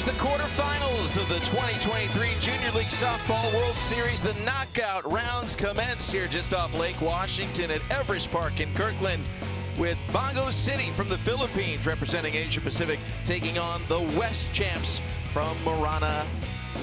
Here's the quarterfinals of the 2023 Junior League Softball World Series. The knockout rounds commence here just off Lake Washington at Everest Park in Kirkland, with Bago City from the Philippines representing Asia Pacific taking on the West champs from Marana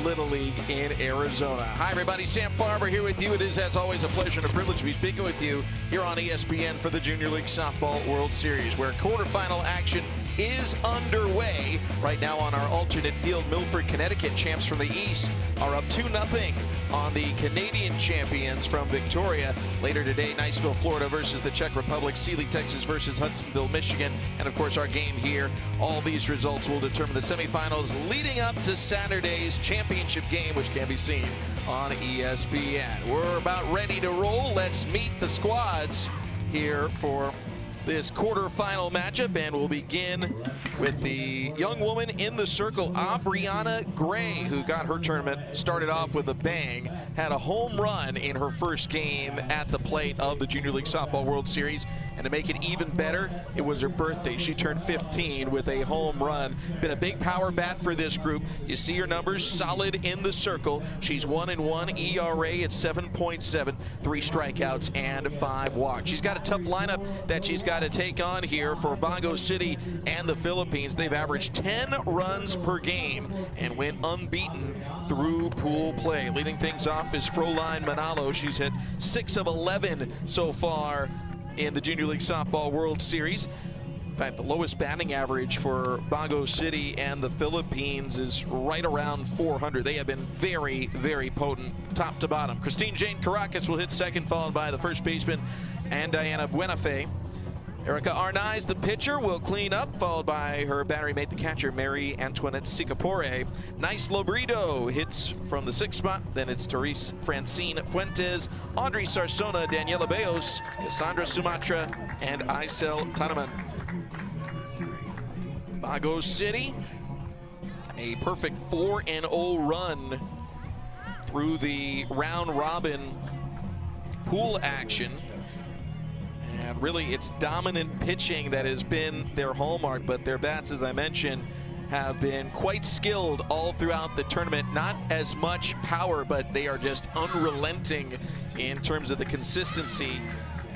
Little League in Arizona. Hi everybody, Sam Farber here with you. It is, as always, a pleasure and a privilege to be speaking with you here on ESPN for the Junior League Softball World Series, where quarterfinal action is underway. Right now on our alternate field, Milford, Connecticut champs from the East are up 2-0 on the Canadian champions from Victoria. Later today, Niceville, Florida versus the Czech Republic, Sealy, Texas versus Hudsonville, Michigan, and of course our game here. All these results will determine the semifinals leading up to Saturday's championship game, which can be seen on ESPN. We're about ready to roll. Let's meet the squads here for this quarterfinal matchup, and we'll begin with the young woman in the circle, Aubriana Gray, who got her tournament started off with a bang, had a home run in her first game at the plate of the Junior League Softball World Series, and to make it even better, it was her birthday. She turned 15 with a home run. Been a big power bat for this group. You see her numbers solid in the circle. She's 1-1 ERA at 7.7, 3 strikeouts and 5 walks. She's got a tough lineup that she's got to take on here for Bago City and the Philippines. They've averaged 10 runs per game and went unbeaten through pool play. Leading things off is Froline Manalo. She's hit 6 of 11 so far in the Junior League Softball World Series. In fact, the lowest batting average for Bago City and the Philippines is right around 400. They have been very, very potent top to bottom. Christine Jane Caracas will hit second, followed by the first baseman and Diana Buenafe. Erica Arnaiz, the pitcher, will clean up, followed by her battery mate, the catcher, Mary Antoinette Sicapore. Nice Lobrido hits from the 6th spot. Then it's Therese Francine Fuentes, Audrey Sarsona, Daniela Beos, Cassandra Sumatra, and Isel Tanaman. Bago City, a perfect 4-0 run through the round-robin pool action. And really, it's dominant pitching that has been their hallmark, but their bats, as I mentioned, have been quite skilled all throughout the tournament. Not as much power, but they are just unrelenting in terms of the consistency.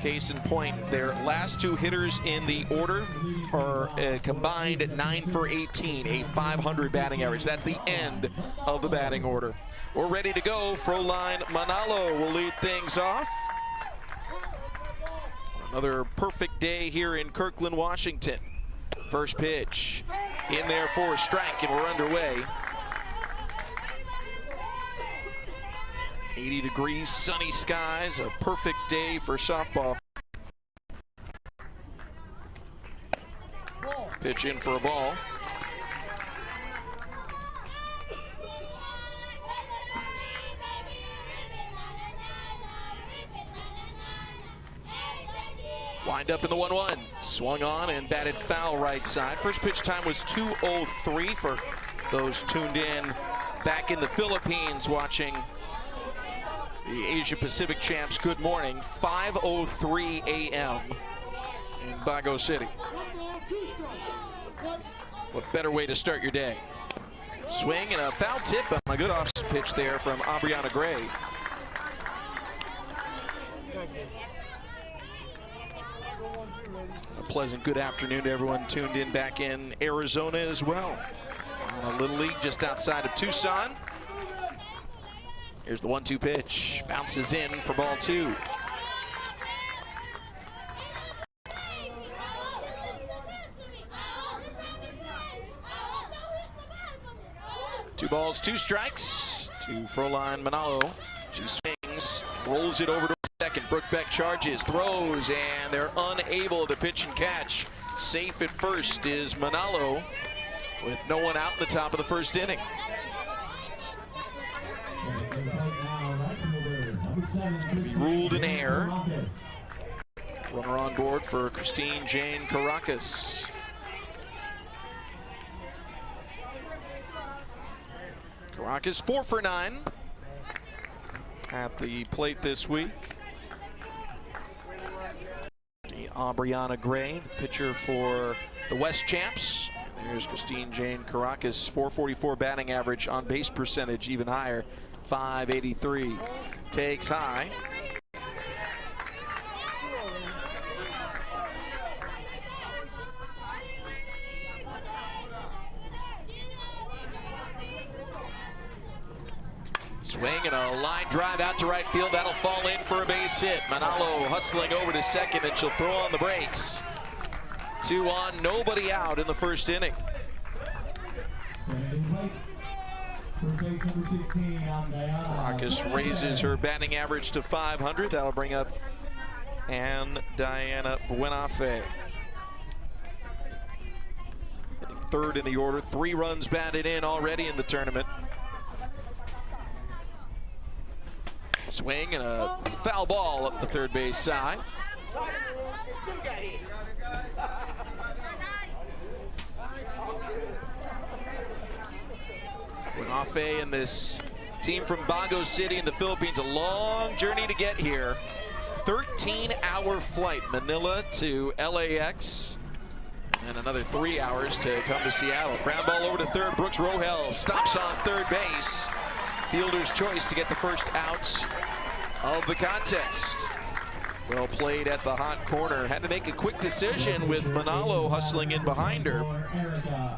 Case in point, their last 2 hitters in the order are combined 9 for 18, a 500 batting average. That's the end of the batting order. We're ready to go. Froline Manalo will lead things off. Another perfect day here in Kirkland, Washington. First pitch in there for a strike, and we're underway. 80 degrees, sunny skies, a perfect day for softball. Pitch in for a ball. Wind up in the 1-1. Swung on and batted foul right side. First pitch time was 2:03 for those tuned in back in the Philippines watching the Asia Pacific champs. Good morning. 5:03 a.m. in Bago City. What better way to start your day? Swing and a foul tip on a good off pitch there from Aubriana Gray. A pleasant good afternoon to everyone tuned in back in Arizona as well. On a Little League just outside of Tucson. Here's the 1-2 pitch. Bounces in for ball 2. Two balls, 2 strikes to Froline Manalo. She swings, rolls it over to second. Brookbeck charges, throws, and they're unable to pitch and catch. Safe at first is Manalo with no one out in the top of the first inning. Be ruled in error. Runner on board for Christine Jane Caracas. Caracas 4 for 9 at the plate this week. Aubriana Gray, the pitcher for the West champs. There's Christine Jane Caracas, 444 batting average, on base percentage even higher, 583. Takes high. Swing and a line drive out to right field. That'll fall in for a base hit. Manalo hustling over to second, and she'll throw on the brakes. 2 on, nobody out in the first inning. Caracas raises her batting average to 500. That'll bring up Diana Buenafe. Hitting third in the order. 3 runs batted in already in the tournament. Swing and a foul ball up the third base side. Buenafe and this team from Bago City in the Philippines, a long journey to get here. 13-hour flight, Manila to LAX, and another 3 hours to come to Seattle. Ground ball over to third. Brooks Rohel stops on third base. Fielder's choice to get the first out of the contest. Well played at the hot corner. Had to make a quick decision with Manalo hustling in behind her.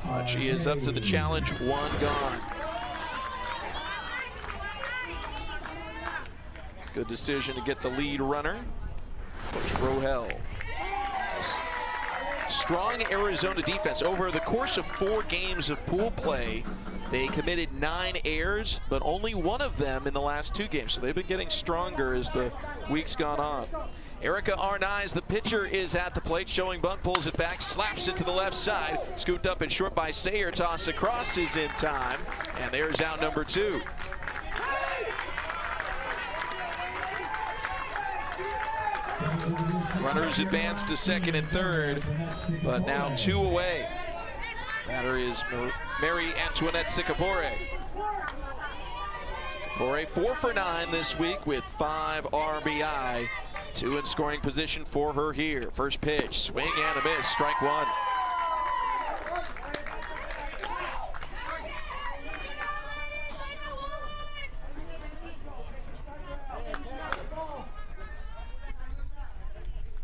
But she is up to the challenge. 1 gone. Good decision to get the lead runner. Brooks Rohel. Strong Arizona defense. Over the course of 4 games of pool play, they committed 9 errors, but only 1 of them in the last 2 games. So they've been getting stronger as the weeks gone on. Erica Arnaiz, the pitcher, is at the plate, showing bunt, pulls it back, slaps it to the left side. Scooped up and short by Sayer. Toss across is in time, and there's out number 2. Runners advance to second and third, but now 2 away. Batter is Mary Antoinette Sicapore. Sicapore 4 for 9 this week with 5 RBI. 2 in scoring position for her here. First pitch, swing and a miss, strike 1.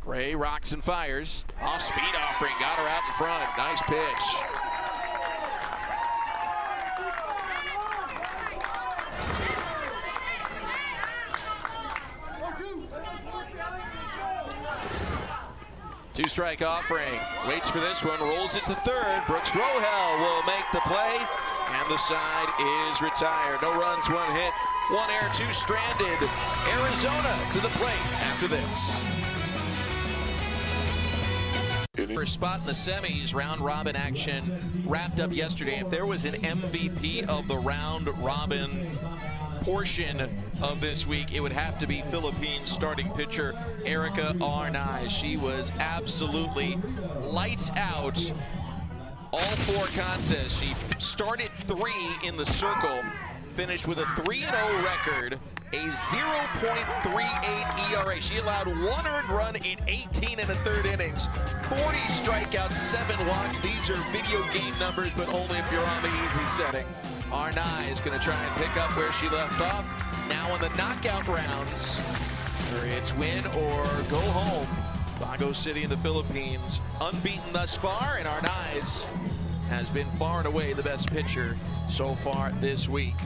Gray rocks and fires. Off speed offering, got her out in front. Nice pitch. Two-strike offering. Waits for this one, rolls it to third. Brooks Rohel will make the play, and the side is retired. No runs, 1 hit, 1 error, 2 stranded. Arizona to the plate after this. First spot in the semis, round robin action wrapped up yesterday. If there was an MVP of the round robin portion of this week, it would have to be Philippines starting pitcher Erica Arnaiz. She was absolutely lights out all 4 contests. She started 3 in the circle, finished with a 3-0 record, a 0.38 ERA. She allowed 1 earned run in 18 and a third innings, 40 strikeouts, 7 walks. These are video game numbers, but only if you're on the easy setting. Arnaiz is going to try and pick up where she left off. Now in the knockout rounds, it's win or go home. Bago City in the Philippines, unbeaten thus far, and Arnaiz has been far and away the best pitcher so far this week.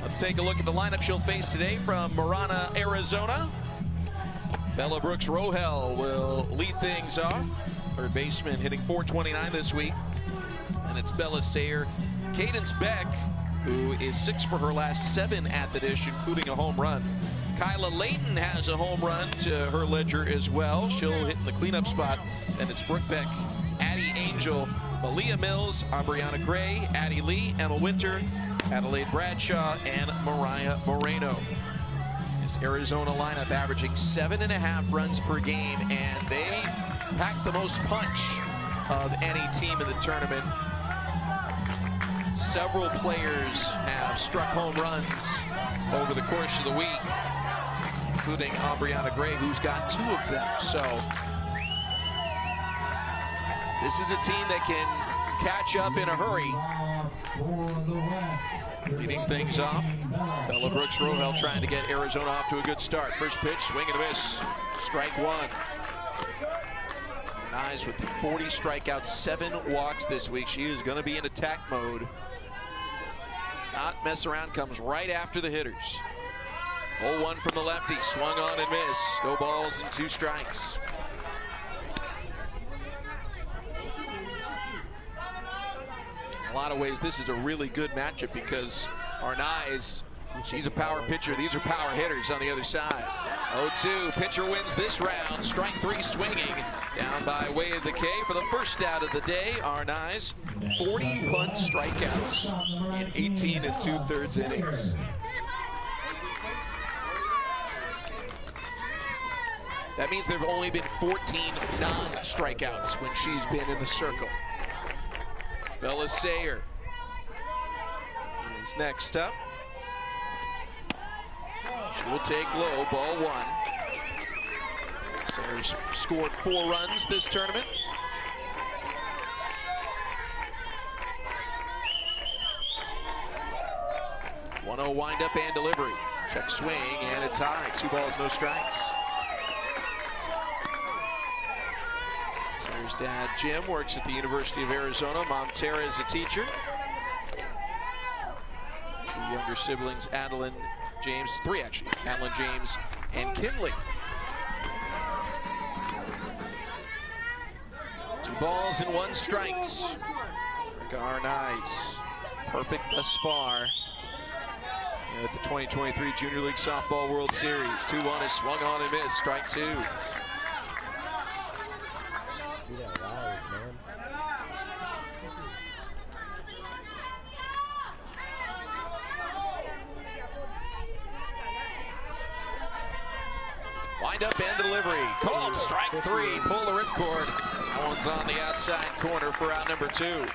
Let's take a look at the lineup she'll face today from Marana, Arizona. Bella Brooks Rohel will lead things off. Third baseman hitting .429 this week. And it's Bella Sayer. Cadence Beck, who is 6 for her last 7 at the dish, including a home run. Kyla Layton has a home run to her ledger as well. She'll hit in the cleanup spot. And it's Brooke Beck, Addie Angel, Malia Mills, Aubriana Gray, Addie Lee, Emma Winter, Adelaide Bradshaw, and Mariah Moreno. This Arizona lineup averaging 7.5 runs per game, and they pack the most punch of any team in the tournament. Several players have struck home runs over the course of the week, including Aubriana Gray, who's got 2 of them. So this is a team that can catch up in a hurry. Leading things off, Bella Brooks Rohel trying to get Arizona off to a good start. First pitch, swing and a miss. Strike one. Arnaiz with 40 strikeouts, 7 walks this week. She is going to be in attack mode. It's not mess around, comes right after the hitters. 0-1 from the lefty, swung on and missed. No balls and 2 strikes. In a lot of ways, this is a really good matchup because Arnaiz, she's a power pitcher. These are power hitters on the other side. 0-2, pitcher wins this round. Strike 3 swinging. Down by way of the K for the first out of the day. Arnaiz, 41 strikeouts in 18 2/3 innings. That means there have only been 14 non-strikeouts when she's been in the circle. Bella Sayer is next up. She will take low, ball 1. Sayers scored 4 runs this tournament. .1-0 windup and delivery. Check swing and it's high. 2 balls, no strikes. Sayers' dad Jim works at the University of Arizona. Mom Tara is a teacher. 2 younger siblings, Adeline James, 3 actually, Adeline James and Kinley. 2 balls and 1 strikes. Arnaiz, perfect thus far at the 2023 Junior League Softball World Series. 2-1 is swung on and missed, strike 2. See that rise, man. Wind up and delivery. Called strike 3. Pull the ripcord. That one's on the outside corner for out number 2.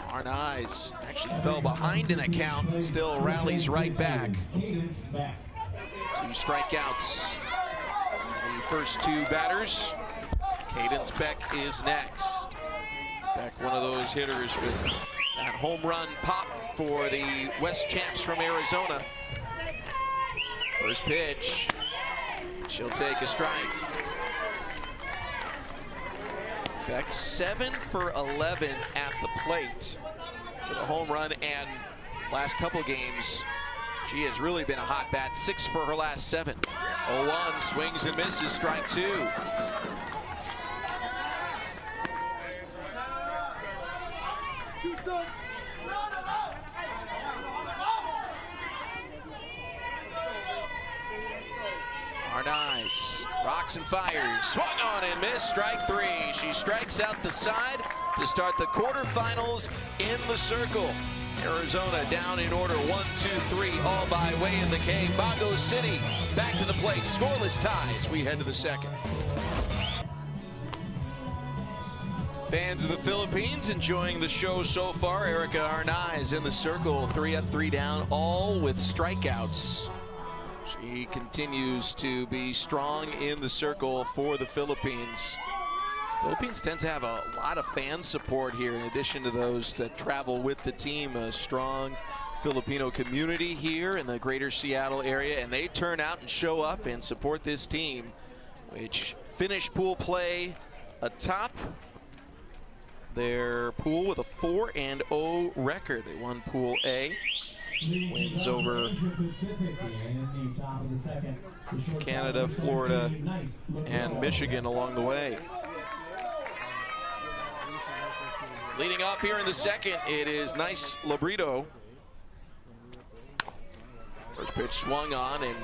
Arnaiz actually fell behind in a count, still rallies right back. 2 strikeouts. The first 2 batters. Cadence Beck is next. Beck, one of those hitters with that home run pop for the West Champs from Arizona. First pitch, she'll take a strike. Beck 7 for 11 at the plate with a home run, and last couple games she has really been a hot bat. 6 for her last 7. 0-1, swings and misses, strike 2. Arnaiz rocks and fires, swung on and missed, strike 3. She strikes out the side to start the quarterfinals in the circle. Arizona down in order, 1-2-3, all by way of the K. Bago City back to the plate, scoreless ties. We head to the second. Fans of the Philippines enjoying the show so far. Erica Arnaiz in the circle, 3 up, 3 down, all with strikeouts. She continues to be strong in the circle for the Philippines. Philippines tends to have a lot of fan support here in addition to those that travel with the team. A strong Filipino community here in the greater Seattle area, and they turn out and show up and support this team, which finished pool play atop their pool with a 4-0 record. They won Pool A. Wins over Canada, Florida, and Michigan along the way. Leading off here in the second, it is Nice Labrito. First pitch swung on and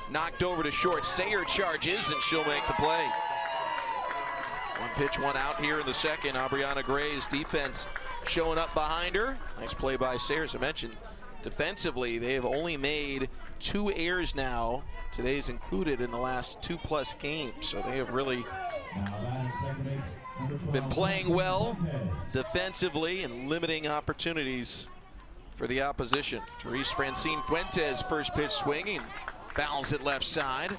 knocked over to short. Sayer charges and she'll make the play. 1 pitch, 1 out here in the second. Aubriana Gray's defense showing up behind her. Nice play by Sayer, as I mentioned. Defensively, they have only made 2 errors now. Today's included in the last 2+ games. So they have really been playing well defensively and limiting opportunities for the opposition. Therese Francine Fuentes, first pitch swinging, fouls it left side.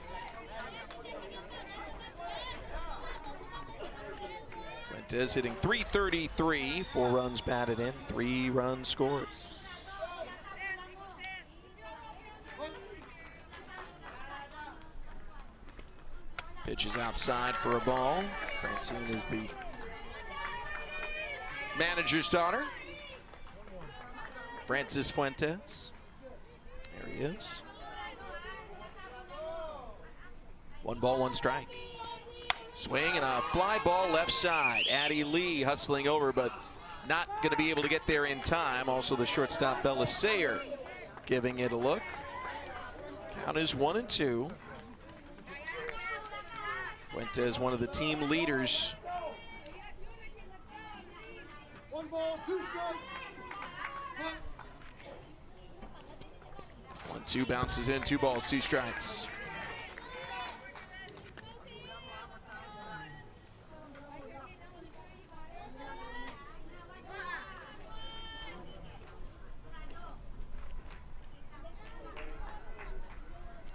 Fuentes hitting .333, 4 runs batted in, 3 runs scored. Pitch is outside for a ball. Francine is the manager's daughter. Francis Fuentes. There he is. 1 ball, 1 strike. Swing and a fly ball left side. Addie Lee hustling over, but not going to be able to get there in time. Also the shortstop Bella Sayer giving it a look. Count is 1-2. Fuentes, one of the team leaders. 1 ball, 2 strikes. 1-2 bounces in, 2 balls, 2 strikes.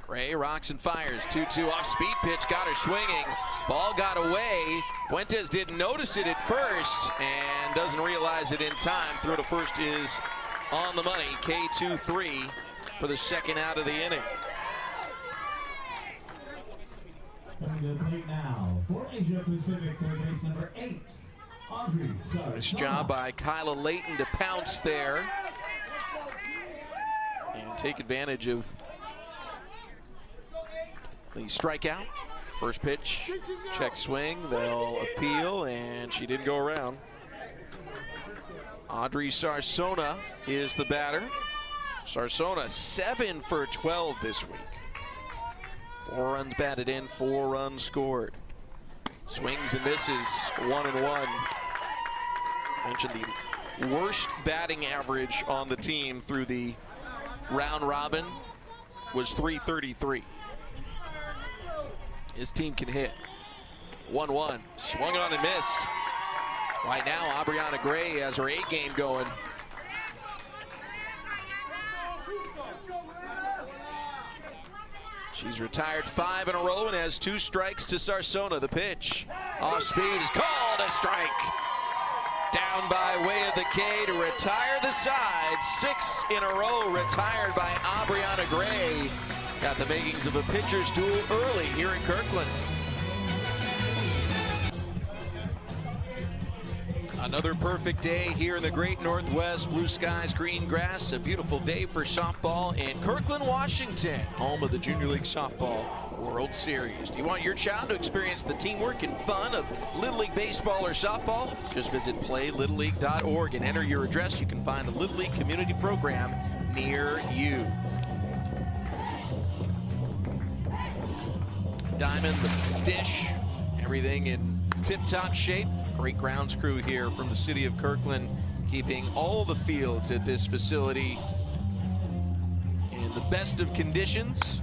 Gray rocks and fires. 2-2 off speed pitch, got her swinging. Ball got away. Fuentes didn't notice it at first and doesn't realize it in time. Throw to first is on the money. K2-3 for the second out of the inning. Coming to the plate now for Asia Pacific, third base number 8, Audrey Sarsona. Nice job by Kyla Layton to pounce there and take advantage of the strikeout. First pitch, check swing, they'll appeal, and she didn't go around. Audrey Sarsona is the batter. Sarsona 7 for 12 this week. 4 runs batted in, 4 runs scored. Swings and misses, 1-1. Mentioned the worst batting average on the team through the round robin was .333. His team can hit. 1-1, swung on and missed. Right now, Aubriana Gray has her A game going. She's retired 5 in a row and has 2 strikes to Sarsona. The pitch off speed is called a strike. Down by way of the K to retire the side. 6 in a row retired by Aubriana Gray. Got the makings of a pitcher's duel early here in Kirkland. Another perfect day here in the great Northwest. Blue skies, green grass. A beautiful day for softball in Kirkland, Washington, home of the Junior League Softball World Series. Do you want your child to experience the teamwork and fun of Little League baseball or softball? Just visit playlittleleague.org and enter your address. You can find a Little League community program near you. Diamond, the dish, everything in tip-top shape. Great grounds crew here from the city of Kirkland, keeping all the fields at this facility in the best of conditions,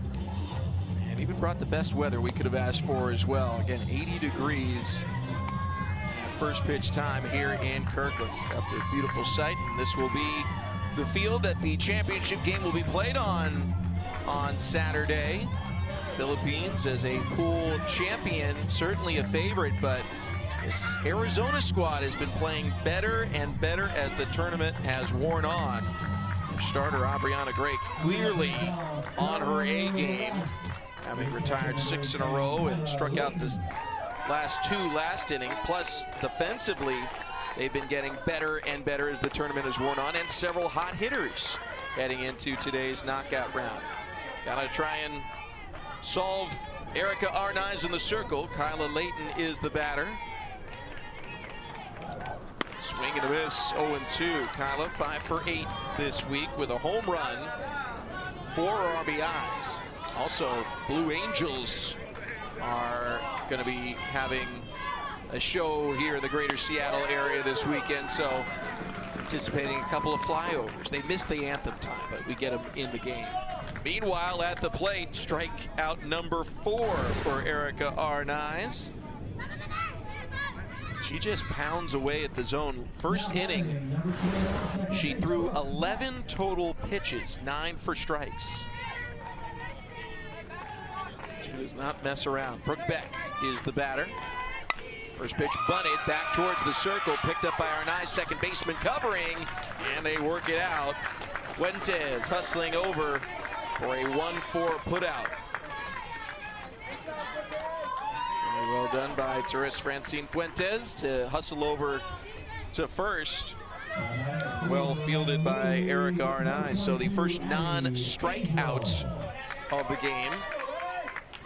and even brought the best weather we could have asked for as well. Again, 80 degrees at first pitch time here in Kirkland. Got the beautiful site, and this will be the field that the championship game will be played on Saturday. Philippines as a pool champion, certainly a favorite, but this Arizona squad has been playing better and better as the tournament has worn on. Their starter Aubriana Gray clearly on her A game, having retired 6 in a row and struck out the last 2 last inning. Plus, defensively, they've been getting better and better as the tournament has worn on, and several hot hitters heading into today's knockout round. Gotta try and solve Erica Arnaiz in the circle. Kyla Layton is the batter. Swing and a miss, 0-2. Kyla 5 for 8 this week with a home run, 4 RBIs. Also, Blue Angels are going to be having a show here in the greater Seattle area this weekend, so anticipating a couple of flyovers. They missed the anthem time, but we get them in the game. Meanwhile, at the plate, strikeout number 4 for Erica Arnaiz. She just pounds away at the zone. First inning, she threw 11 total pitches, 9 for strikes. She does not mess around. Brooke Beck is the batter. First pitch bunted back towards the circle, picked up by Arnaiz, second baseman covering, and they work it out. Fuentes hustling over for a 1-4 putout. Very well done by Teresa Francine Fuentes to hustle over to first. Well fielded by Erica Arnaiz. So the first non-strikeout of the game.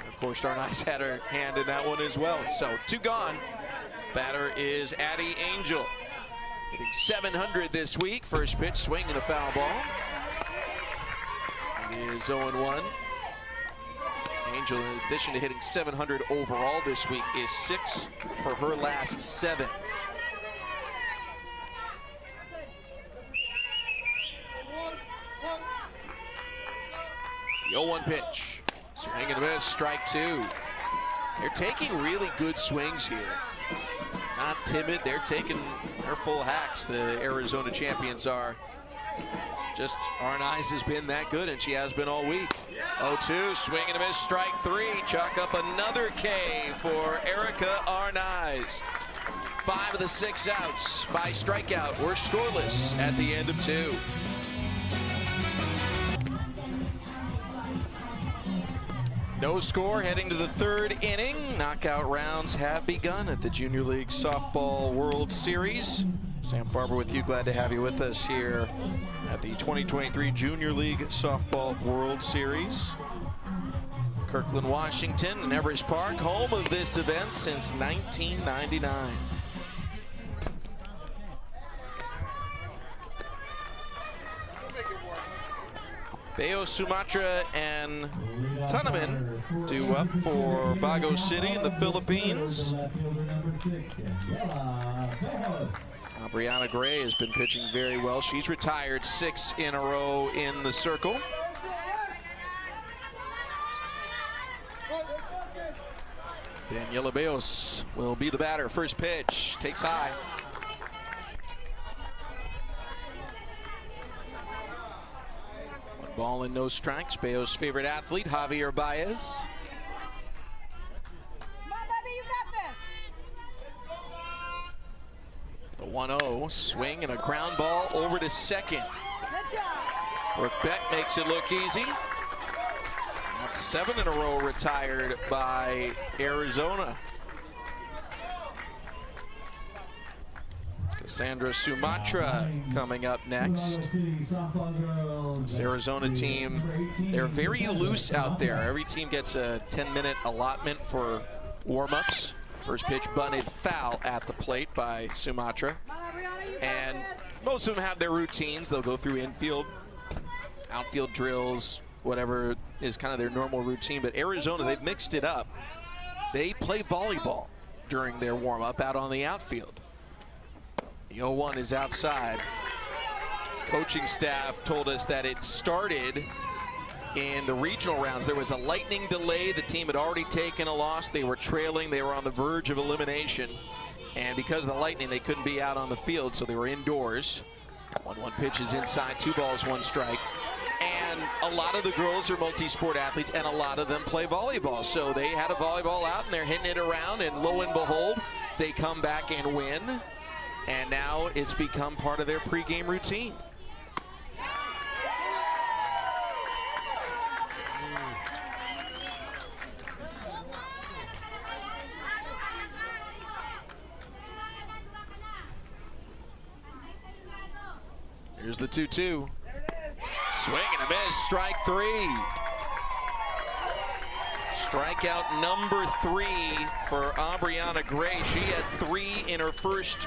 Of course, Arnaiz had her hand in that one as well. So 2 gone. Batter is Addie Angel. Hitting .700 this week. First pitch, swing and a foul ball. It is 0-1. Angel, in addition to hitting .700 overall this week, is 6 for her last 7. The 0-1 pitch. Swing and a miss, strike 2. They're taking really good swings here. Not timid, they're taking their full hacks, the Arizona champions are. It's just Arnaiz has been that good, and she has been all week. 0-2, swing and a miss, strike 3. Chalk up another K for Erica Arnaiz. 5 of the 6 outs by strikeout were scoreless at the end of 2. No score heading to the 3rd inning. Knockout rounds have begun at the Junior League Softball World Series. Sam Farber with you, glad to have you with us here at the 2023 Junior League Softball World Series. Kirkland, Washington, and Everest Park, home of this event since 1999. Bayo Sumatra and Tunaman due up for Bago City in the Philippines. Brianna Gray has been pitching very well. She's retired 6 in a row in the circle. Daniela Bayos will be the batter. First pitch, takes high. Ball and no strikes. Bayo's favorite athlete, Javier Baez. The 1-0 swing and a ground ball over to second. Brooke Beck makes it look easy. That's 7 in a row retired by Arizona. Cassandra Sumatra coming up next. This Arizona team, they're very loose out there. Every team gets a 10-minute allotment for warm-ups. First pitch bunted foul at the plate by Sumatra. And most of them have their routines. They'll go through infield, outfield drills, whatever is kind of their normal routine. But Arizona, they've mixed it up. They play volleyball during their warm-up out on the outfield. The 0-1 is outside. Coaching staff told us that it started in the regional rounds. There was a lightning delay. The team had already taken a loss. They were trailing. They were on the verge of elimination. And because of the lightning, they couldn't be out on the field, so they were indoors. 1-1 pitch is inside, 2 balls, 1 strike. And a lot of the girls are multi-sport athletes, and a lot of them play volleyball. So they had a volleyball out, and they're hitting it around, and lo and behold, they come back and win. And now it's become part of their pregame routine. Here's the 2-2. Swing and a miss, strike 3. Strikeout number 3 for Aubriana Gray. She had 3 in her first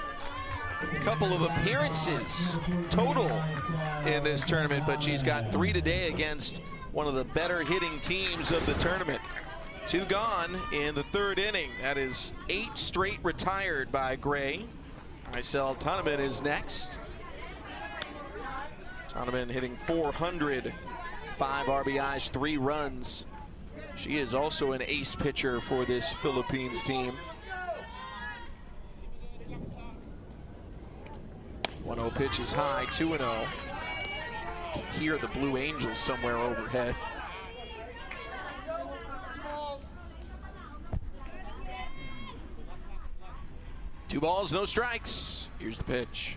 couple of appearances total in this tournament, but she's got 3 today against one of the better hitting teams of the tournament. 2 gone in the 3rd inning. That is 8 straight retired by Gray. Marcel Tunaman is next. Tunaman hitting .400, 5 RBIs, 3 runs. She is also an ace pitcher for this Philippines team. 1-0 pitch is high, 2-0. You can hear the Blue Angels somewhere overhead. 2 balls, no strikes. Here's the pitch.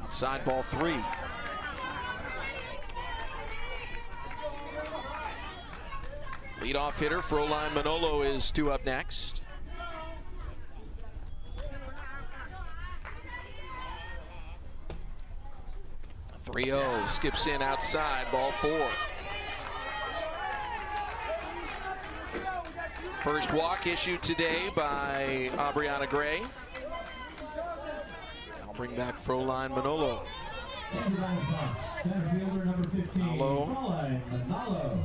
Outside, ball 3. Leadoff hitter Froline Manolo is due up next. A 3-0 skips in outside, ball 4. First walk issued today by Aubriana Gray. I'll bring back Froline Manolo. Center fielder number 15, Manolo. Manolo.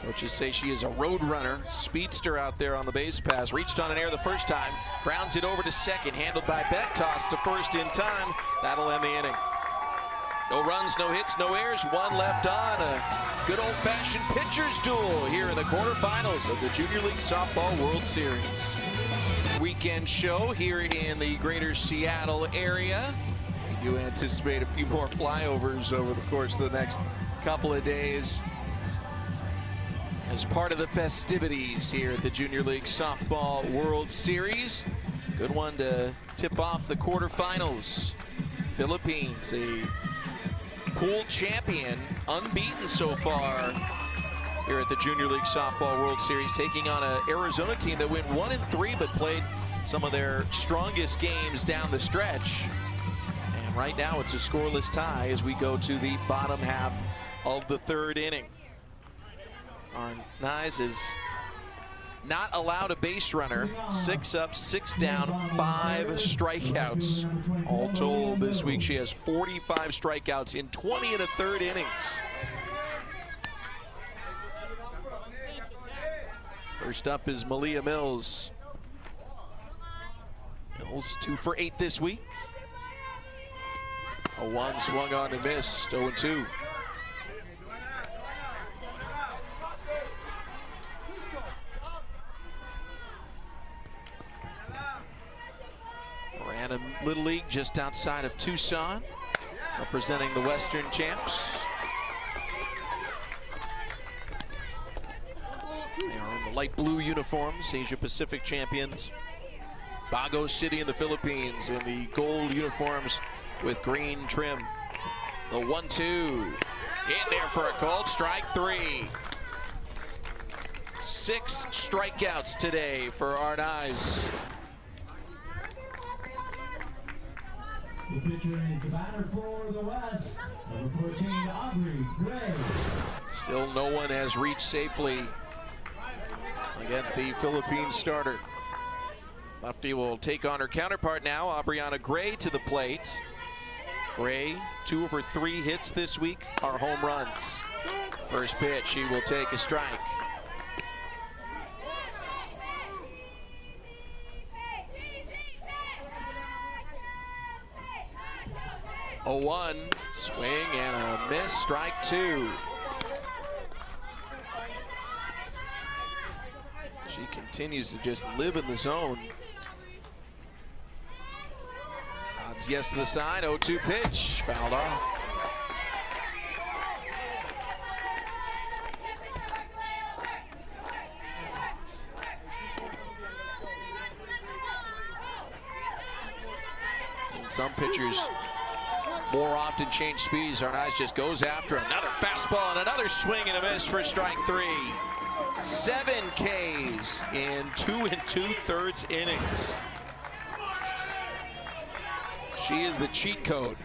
Coaches say she is a road runner, speedster out there on the base pass. Reached on an air the first time, grounds it over to second, handled by Beck, tossed to first in time. That'll end the inning. No runs, no hits, no errors, 1 left on. A good old-fashioned pitcher's duel here in the quarterfinals of the Junior League Softball World Series. Weekend show here in the greater Seattle area. We do anticipate a few more flyovers over the course of the next couple of days as part of the festivities here at the Junior League Softball World Series. Good one to tip off the quarterfinals. Philippines, a pool champion, unbeaten so far here at the Junior League Softball World Series, taking on an Arizona team that went 1-3 but played some of their strongest games down the stretch. And right now it's a scoreless tie as we go to the bottom half of the 3rd inning. Arnaiz is not allowed a base runner. 6 up, 6 down, 5 strikeouts. All told this week she has 45 strikeouts in 20 1/3 innings. First up is Malia Mills. Mills 2 for 8 this week. A 1 swung on and missed, 0-2. Marana Little League just outside of Tucson, representing the Western champs. They are in the light blue uniforms, Asia Pacific champions. Bago City in the Philippines in the gold uniforms with green trim. The 1-2 in there for a called strike 3. 6 strikeouts today for Arnaiz. The pitcher is the batter for the West, number 14, Audrey Gray. Still no one has reached safely against the Philippine starter. Lefty will take on her counterpart now, Aubriana Gray to the plate. Gray, 2 of her 3 hits this week are home runs. First pitch, she will take a strike. A 1, swing and a miss, strike 2. She continues to just live in the zone. Odds yes to the side, 0-2 pitch, fouled off. And some pitchers more often change speeds. Arnaiz just goes after another fastball and another swing and a miss for strike 3. 7 Ks in 2 2/3 innings. She is the cheat code.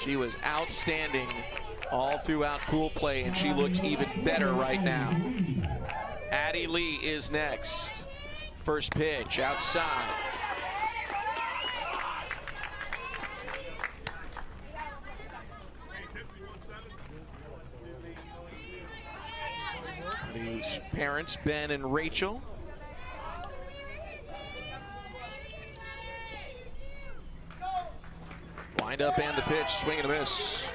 She was outstanding all throughout pool play, and she looks even better right now. Addie Lee is next. First pitch outside. Addie's parents, Ben and Rachel. Wind up and the pitch, swing and a miss.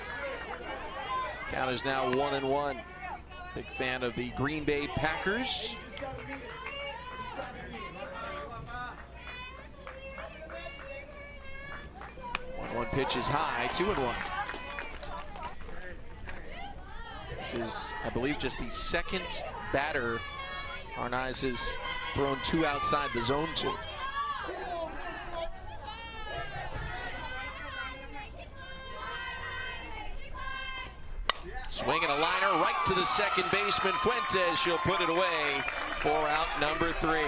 Count is now 1-1. Big fan of the Green Bay Packers. One pitch is high, 2-1. This is, I believe, just the second batter Arnaiz has thrown 2 outside the zone to. Swinging a liner right to the second baseman, Fuentes. She'll put it away for out number 3.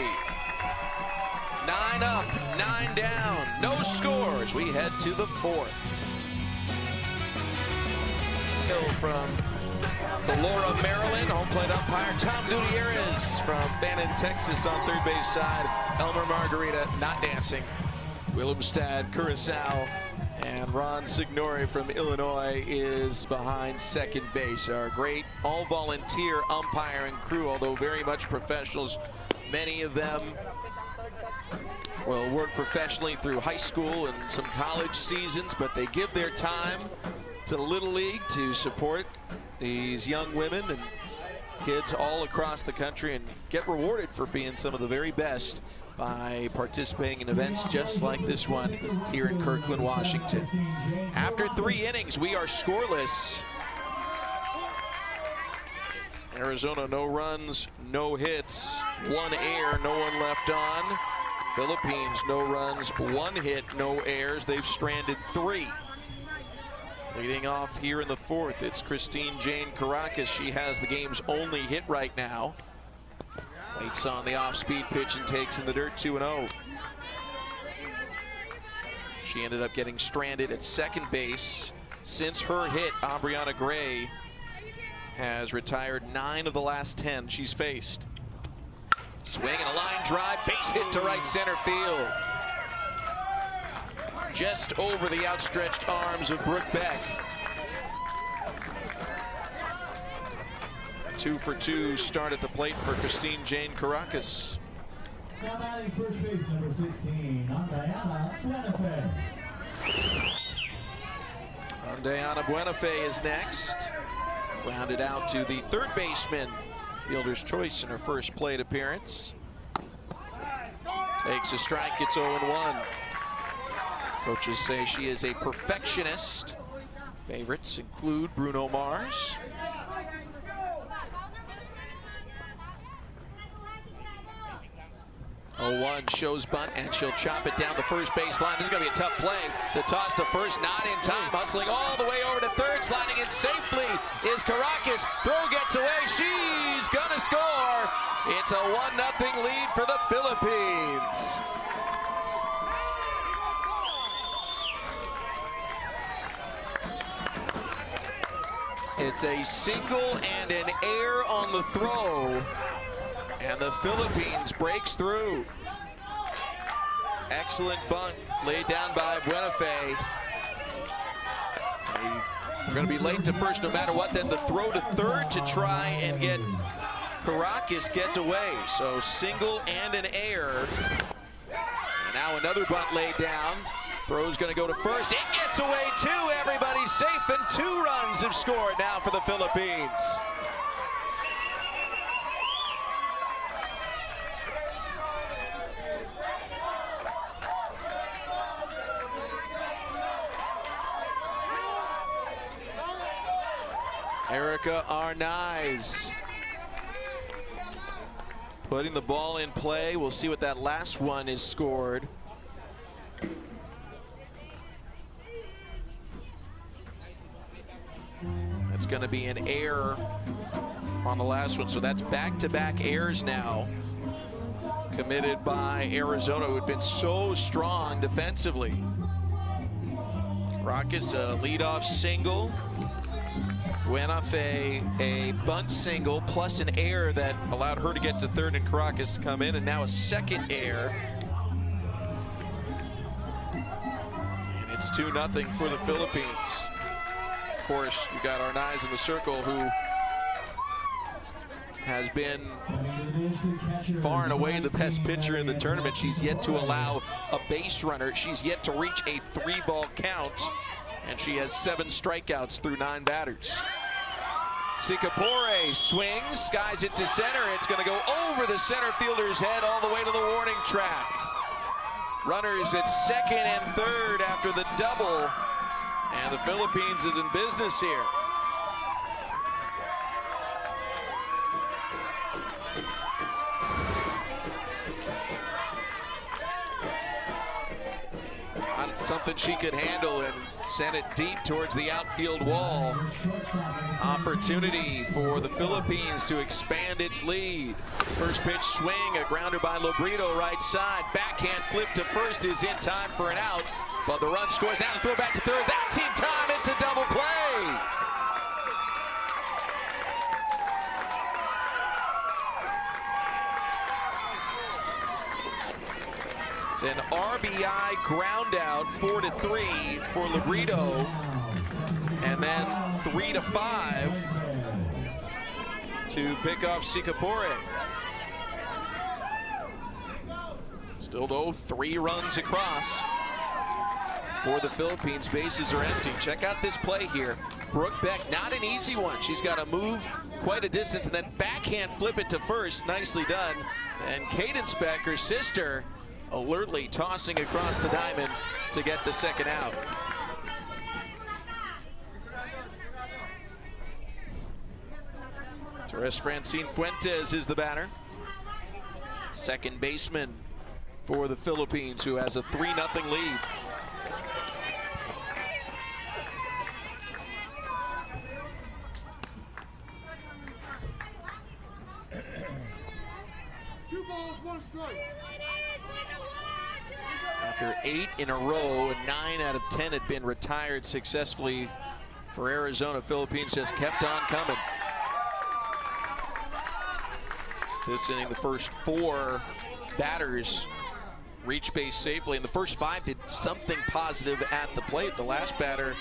9 up, 9 down, no scores. We head to the 4th. From Laura, Maryland, home plate umpire. Tom Gutierrez from Bannon, Texas on third base side. Elmer Margarita not dancing. Willemstad, Curacao, and Ron Signori from Illinois is behind second base. Our great all-volunteer umpiring crew, although very much professionals. Many of them will work professionally through high school and some college seasons, but they give their time to the Little League to support these young women and kids all across the country and get rewarded for being some of the very best by participating in events just like this one here in Kirkland, Washington. After 3 innings, we are scoreless. Arizona, no runs, no hits, 1 error, no one left on. Philippines, no runs, 1 hit, no errors. They've stranded 3. Leading off here in the 4th, it's Christine Jane Caracas. She has the game's only hit right now. Waits on the off-speed pitch and takes in the dirt, 2-0. She ended up getting stranded at second base. Since her hit, Aubriana Gray has retired 9 of the last 10 she's faced. Swing and a line drive, base hit to right center field. Just over the outstretched arms of Brooke Beck. 2 for 2 start at the plate for Christine Jane Caracas. Now batting first base, number 16, Andayana Buenafe. Andayana Buenafe is next. Rounded out to the third baseman. Fielder's choice in her first plate appearance. Takes a strike, it's 0-1. Coaches say she is a perfectionist. Favorites include Bruno Mars. 0-1 shows bunt, and she'll chop it down the first baseline. This is going to be a tough play. The toss to first, not in time. Hustling all the way over to third, sliding in safely is Caracas. Throw gets away. She's going to score. It's a 1-0 lead for the Philippines. It's a single and an error on the throw, and the Philippines breaks through. Excellent bunt laid down by Buenafe. We're going to be late to first no matter what. Then the throw to third to try and get Caracas get away. So single and an error. And now another bunt laid down. Throw's going to go to first. It gets away too. Everybody's safe, and 2 runs have scored now for the Philippines. Erica Arnaiz putting the ball in play. We'll see what that last one is scored. It's going to be an error on the last one, so that's back-to-back errors now committed by Arizona, who had been so strong defensively. Caracas a leadoff single. Buenafe a bunt single plus an error that allowed her to get to third and Caracas to come in, and now a second error. And it's 2-0 for the Philippines. Of course, you got Arnaiz in the circle, who has been far and away the best pitcher in the tournament. She's yet to allow a base runner. She's yet to reach a 3-ball count, and she has 7 strikeouts through 9 batters. Sicapore swings, skies it to center. It's going to go over the center fielder's head all the way to the warning track. Runners at second and third after the double, and the Philippines is in business here. something she could handle and sent it deep towards the outfield wall. Opportunity for the Philippines to expand its lead. First pitch swing, a grounder by Lobrito, right side. Backhand flip to first is in time for an out, but the run scores. Now the throw back to third. That's in time. It's a double play. It's an RBI ground out, 4-3 for Lobrito, and then 3-5 to pick off Sicapore. Still though, 3 runs across for the Philippines. Bases are empty. Check out this play here. Brooke Beck, not an easy one. She's got to move quite a distance and then backhand flip it to first. Nicely done. And Cadence Beck, her sister, alertly tossing across the diamond to get the second out. Torres Francine Fuentes is the batter. Second baseman for the Philippines, who has a 3-0 lead. After 8 in a row, and 9 out of 10 had been retired successfully for Arizona, Philippines just kept on coming. This inning, the first 4 batters reached base safely, and the first 5 did something positive at the plate. The last batter,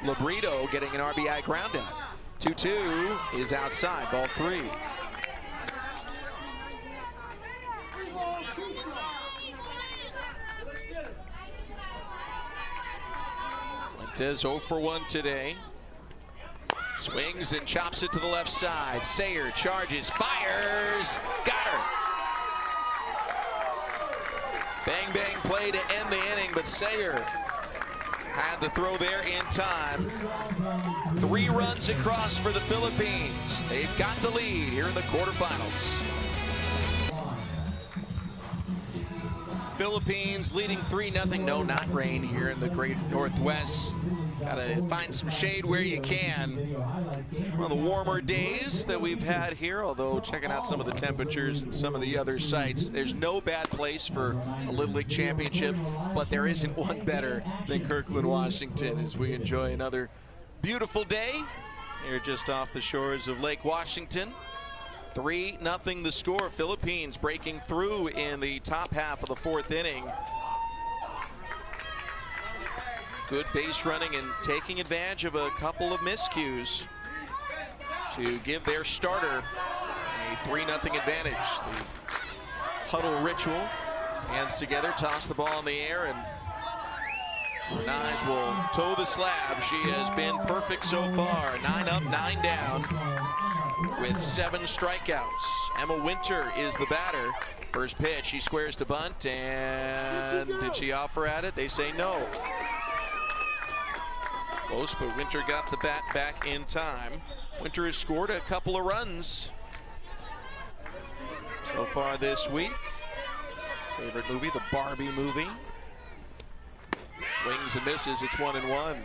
Lobrito, getting an RBI ground out. 2-2 is outside, ball 3. Fuentes 0 for 1 today. Swings and chops it to the left side. Sayer charges, fires, got her. Bang bang play to end the inning, but Sayer had the throw there in time. 3 runs across for the Philippines. They've got the lead here in the quarterfinals. Philippines leading 3-0. No, not rain here in the great Northwest. Gotta find some shade where you can. One of the warmer days that we've had here, although checking out some of the temperatures and some of the other sites, there's no bad place for a Little League Championship, but there isn't one better than Kirkland, Washington, as we enjoy another beautiful day here just off the shores of Lake Washington. 3-0 the score. Philippines breaking through in the top half of the 4th inning. Good base running and taking advantage of a couple of miscues to give their starter a 3-0 advantage. The huddle ritual, hands together, toss the ball in the air, and Renaz will toe the slab. She has been perfect so far. 9 up, 9 down with 7 strikeouts. Emma Winter is the batter. First pitch, she squares to bunt, and did she offer at it? They say no. Close, but Winter got the bat back in time. Winter has scored a couple of runs so far this week. Favorite movie, the Barbie movie. Swings and misses, it's 1-1.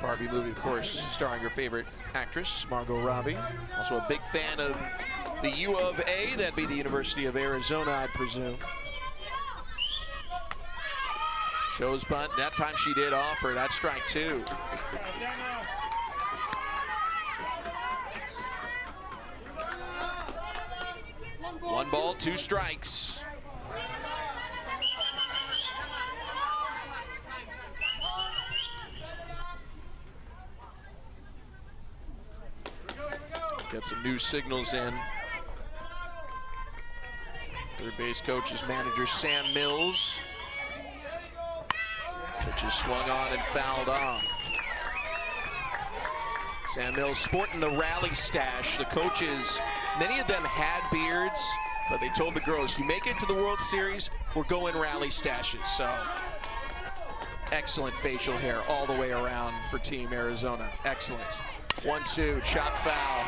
Barbie movie, of course, starring your favorite actress, Margot Robbie. Also a big fan of the U of A, that'd be the University of Arizona, I'd presume. Shows bunt, that time she did offer, that's strike 2. One ball, 2 strikes. Got some new signals in. Third base coach is manager Sam Mills. Pitch is swung on and fouled off. Sam Mills sporting the rally stash. The coaches, many of them had beards, but they told the girls, you make it to the World Series, we're going rally stashes. So excellent facial hair all the way around for Team Arizona. Excellent. 1-2, chop foul.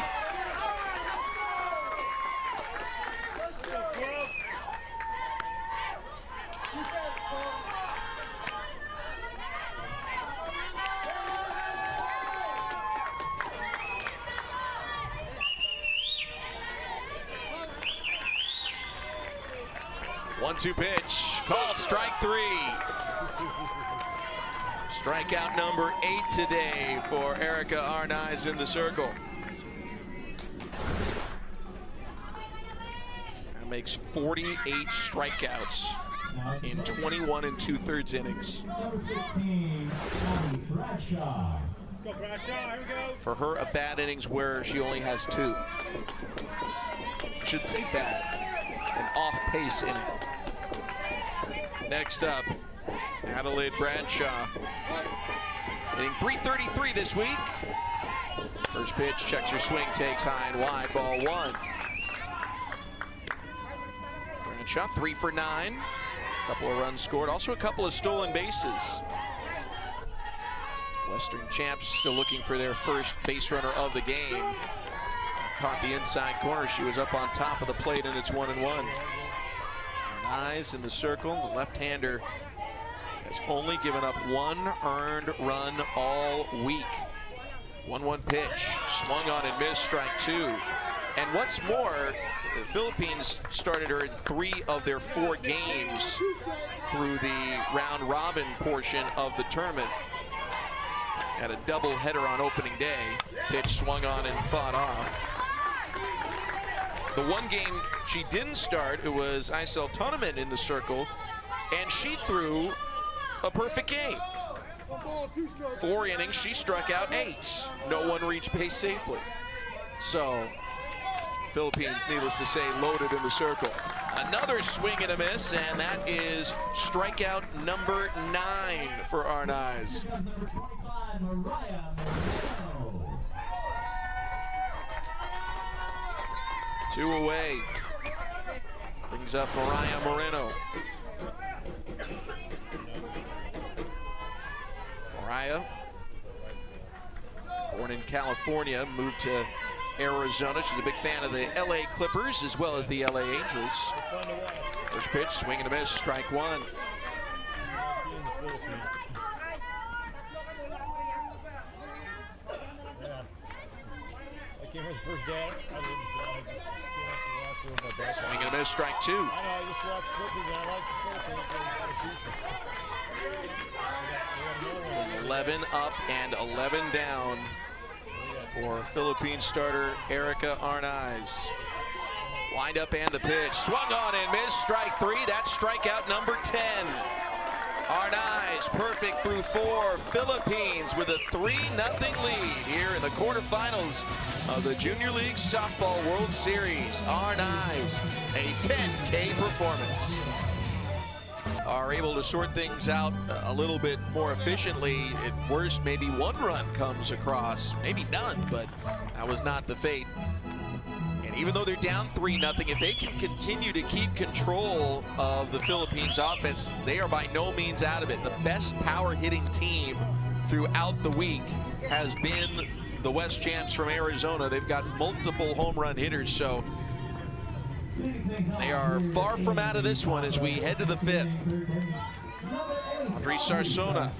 1-2 pitch, called strike 3. Strikeout number 8 today for Erica Arnaiz in the circle. That makes 48 strikeouts in 21 2/3 innings. Number 16, Abby Bradshaw. Go, Bradshaw. Here we go. For her, a bad innings where she only has 2. I should say bad. An off-pace inning. Next up, Adelaide Bradshaw. Hitting .333 this week. First pitch, checks her swing, takes high and wide, ball 1. Bradshaw 3 for 9. Couple of runs scored, also a couple of stolen bases. Western champs still looking for their first base runner of the game. Caught the inside corner. She was up on top of the plate, and it's 1-1. Eyes in the circle. The left-hander has only given up 1 earned run all week. 1-1 pitch, swung on and missed, strike 2. And what's more, the Philippines started her in 3 of their 4 games through the round robin portion of the tournament. Had a double header on opening day. Pitch swung on and fought off. The one game she didn't start, it was ISL tournament in the circle, and she threw a perfect game. 4 innings, she struck out 8. No one reached base safely. So, Philippines, needless to say, loaded in the circle. Another swing and a miss, and that is strikeout number 9 for Arnaiz. Number 25, Mariah Moreno. 2 away. Brings up Mariah Moreno. Mariah, born in California, moved to Arizona. She's a big fan of the LA Clippers as well as the LA Angels. First pitch, swing and a miss, strike 1. I came here the first day. I didn't Swing and a miss, strike 2. I know, I just watched football and I like the 11 up and 11 down for Philippine starter Erica Arnaiz. Wind up and the pitch. Swung on and missed, strike 3. That's strikeout number 10. Arnaiz perfect through 4. Philippines with a 3-0 lead here in the quarterfinals of the Junior League Softball World Series. Arnaiz, a 10K performance. Are able to sort things out a little bit more efficiently. At worst, maybe 1 run comes across, maybe none, but that was not the fate. And even though they're down 3-0, if they can continue to keep control of the Philippines offense, they are by no means out of it. The best power hitting team throughout the week has been the West Champs from Arizona. They've got multiple home run hitters, so they are far from out of this one as we head to the 5th. Audrey Sarsona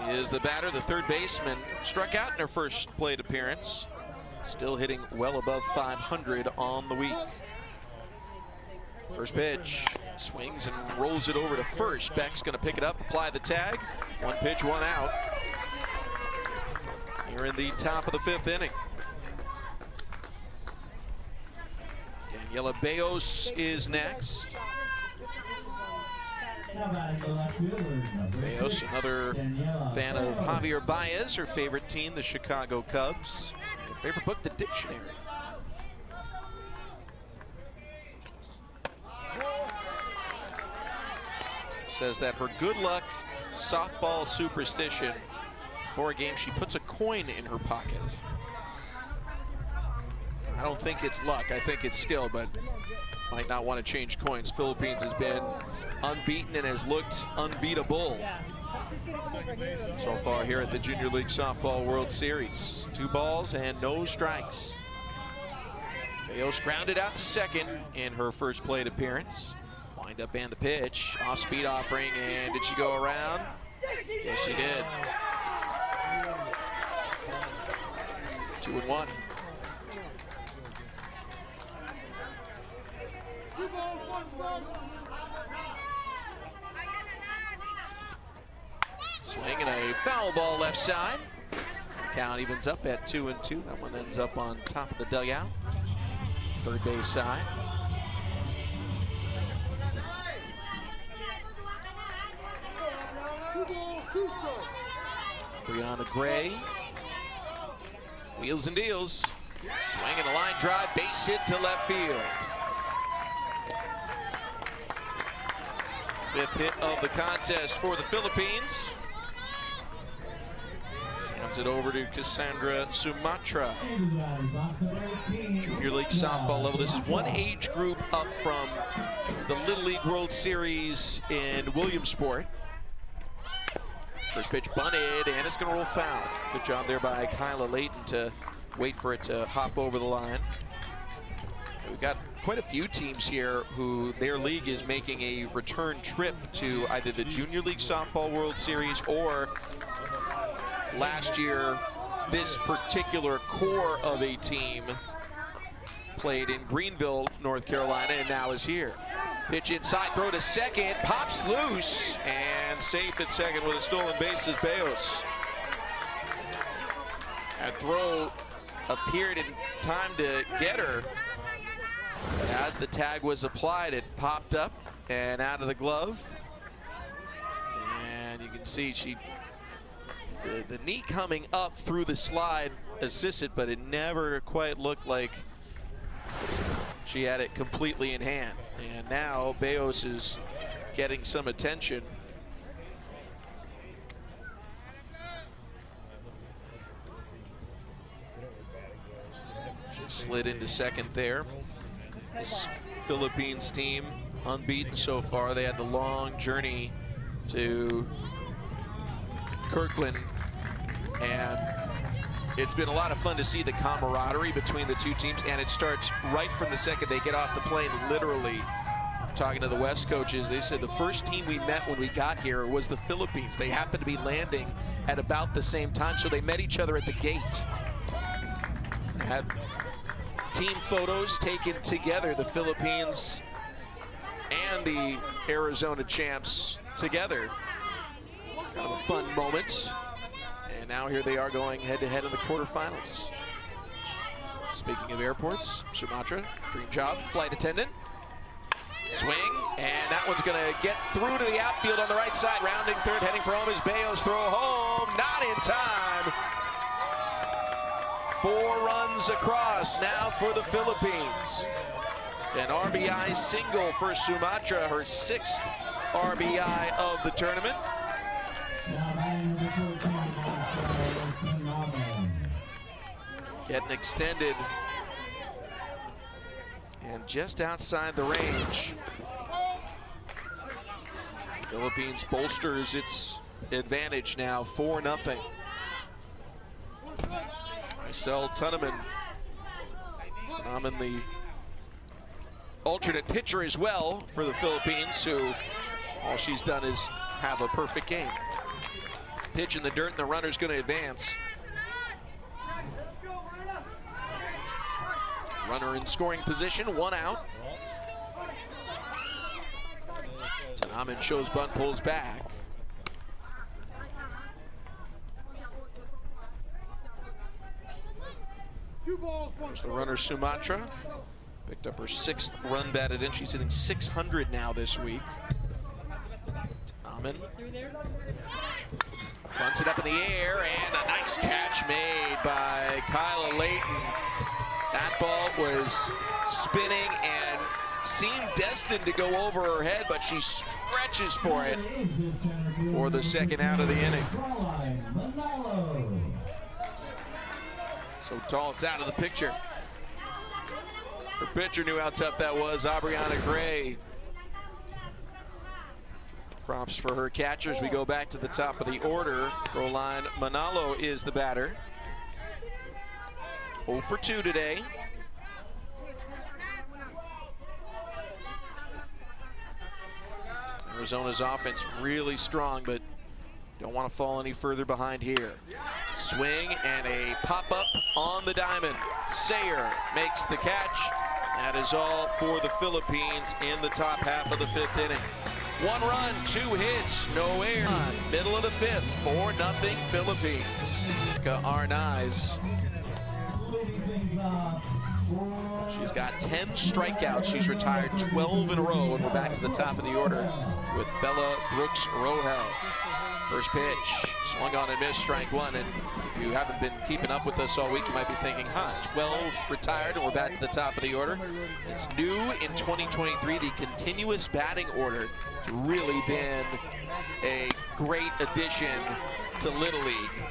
is the batter, the third baseman. Struck out in her first plate appearance. Still hitting well above 500 on the week. First pitch, swings and rolls it over to first. Beck's gonna pick it up, apply the tag. 1 pitch, 1 out. Here in the top of the 5th inning. Daniela Bayos is next. Bayos, another fan of Javier Baez, her favorite team, the Chicago Cubs. Her favorite book, The Dictionary. Says that her good luck softball superstition, before a game she puts a coin in her pocket. I don't think it's luck, I think it's skill, but might not want to change coins. Philippines has been unbeaten and has looked unbeatable so far here at the Junior League Softball World Series. 2 balls and no strikes. Bayos grounded out to second in her first plate appearance. Wind up and the pitch, off speed offering, and did she go around? Yes, she did. 2-1. 2 balls, 1 strike. Swing and a foul ball left side. Count evens up at 2-2. That one ends up on top of the dugout. Third base side. Brianna Gray. Wheels and deals. Swing and a line drive, base hit to left field. Fifth hit of the contest for the Philippines. Hands it over to Cassandra Sumatra. Junior League softball level. This is one age group up from the Little League World Series in Williamsport. First pitch bunted, and it's going to roll foul. Good job there by Kyla Layton to wait for it to hop over the line. We've got quite a few teams here who their league is making a return trip to either the Junior League Softball World Series or last year, this particular core of a team played in Greenville, North Carolina, and now is here. Pitch inside, throw to second, pops loose, and safe at second with a stolen base is Bayos. That throw appeared in time to get her. But as the tag was applied, it popped up and out of the glove. And you can see the knee coming up through the slide assisted, but it never quite looked like she had it completely in hand. And now Bayos is getting some attention. She slid into second there. This Philippines team, unbeaten so far. They had the long journey to Kirkland, and it's been a lot of fun to see the camaraderie between the two teams, and it starts right from the second they get off the plane. Literally, talking to the West coaches, they said the first team we met when we got here was the Philippines. They happened to be landing at about the same time, so they met each other at the gate. They had team photos taken together, the Philippines and the Arizona champs together. Kind of a fun moment. And now here they are going head-to-head in the quarterfinals. Speaking of airports, Sumatra, dream job, flight attendant. Swing, and that one's gonna get through to the outfield on the right side. Rounding third, heading for home is Bayos. Throw home, not in time. 4 runs across now for the Philippines. It's an RBI single for Sumatra, her 6th RBI of the tournament. Getting extended and just outside the range. Philippines bolsters its advantage now, 4-0. Marcel Tunneman. The alternate pitcher as well for the Philippines, who all she's done is have a perfect game. Pitch in the dirt, and the runner's going to advance. Runner in scoring position, 1 out. Tunneman shows bunt, pulls back. There's the runner, Sumatra. Picked up her 6th run batted in. She's hitting 600 now this week. Tunneman bunts it up in the air, and a nice catch made by Kyla Layton. That ball was spinning and seemed destined to go over her head, but she stretches for it for the second out of the inning. So tall, it's out of the picture. Her pitcher knew how tough that was, Aubriana Gray. Props for her catchers. We go back to the top of the order. Froline Manalo is the batter. 0 for 2 today. Arizona's offense really strong, but don't want to fall any further behind here. Swing and a pop-up on the diamond. Sayer makes the catch. That is all for the Philippines in the top half of the 5th inning. 1 run, 2 hits, no errors. Middle of the 5th, 4-0 Philippines. Arnaiz. She's got 10 strikeouts. She's retired 12 in a row, and we're back to the top of the order with Bella Brooks Rohel. First pitch, swung on and missed, strike 1. And if you haven't been keeping up with us all week, you might be thinking, 12 retired, and we're back to the top of the order. It's new in 2023, the continuous batting order. It's really been a great addition to Little League.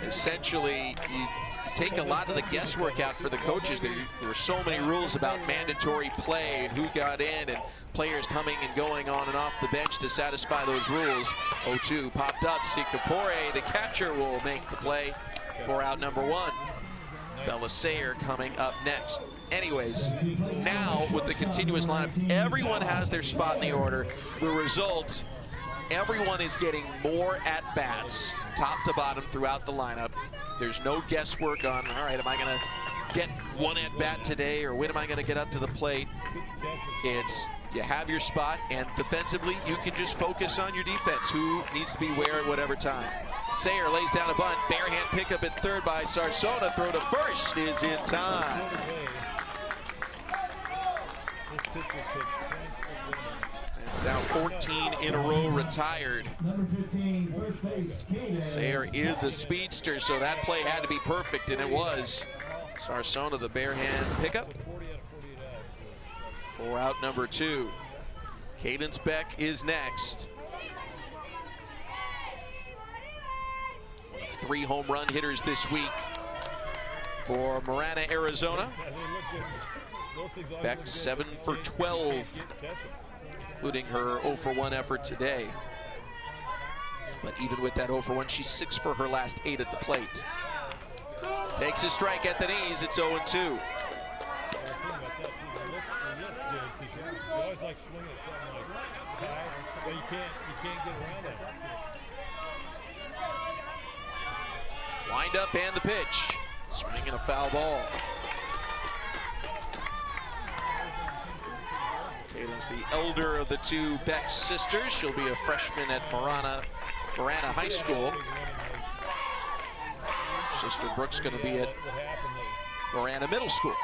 Essentially, you take a lot of the guesswork out for the coaches. There were so many rules about mandatory play and who got in and players coming and going on and off the bench to satisfy those rules. 0-2 popped up. Sikapore, the catcher, will make the play for out number 1. Bella Sayer coming up next. Anyways, now with the continuous lineup, everyone has their spot in the order. The result, everyone is getting more at-bats, top to bottom, throughout the lineup. There's no guesswork on, all right, am I going to get 1 at-bat today, or when am I going to get up to the plate? It's, you have your spot, and defensively, you can just focus on your defense. Who needs to be where at whatever time. Sayer lays down a bunt, bare hand pickup at third by Sarsona. Throw to first is in time. It's now 14 in a row retired. Number 15, first base, Kaden. Sayer is a speedster, so that play had to be perfect, and it was. Sarsona, the bare hand pickup for out number 2. Cadence Beck is next. 3 home run hitters this week for Marana, Arizona. Beck 7 for 12, including her 0 for 1 effort today. But even with that 0 for 1, she's 6 for her last 8 at the plate. Takes a strike at the knees, it's 0-2. Wind up and the pitch. Swinging a foul ball. Cadence, the elder of the 2 Beck sisters. She'll be a freshman at Marana High School. Sister Brooks going to be at Marana Middle School.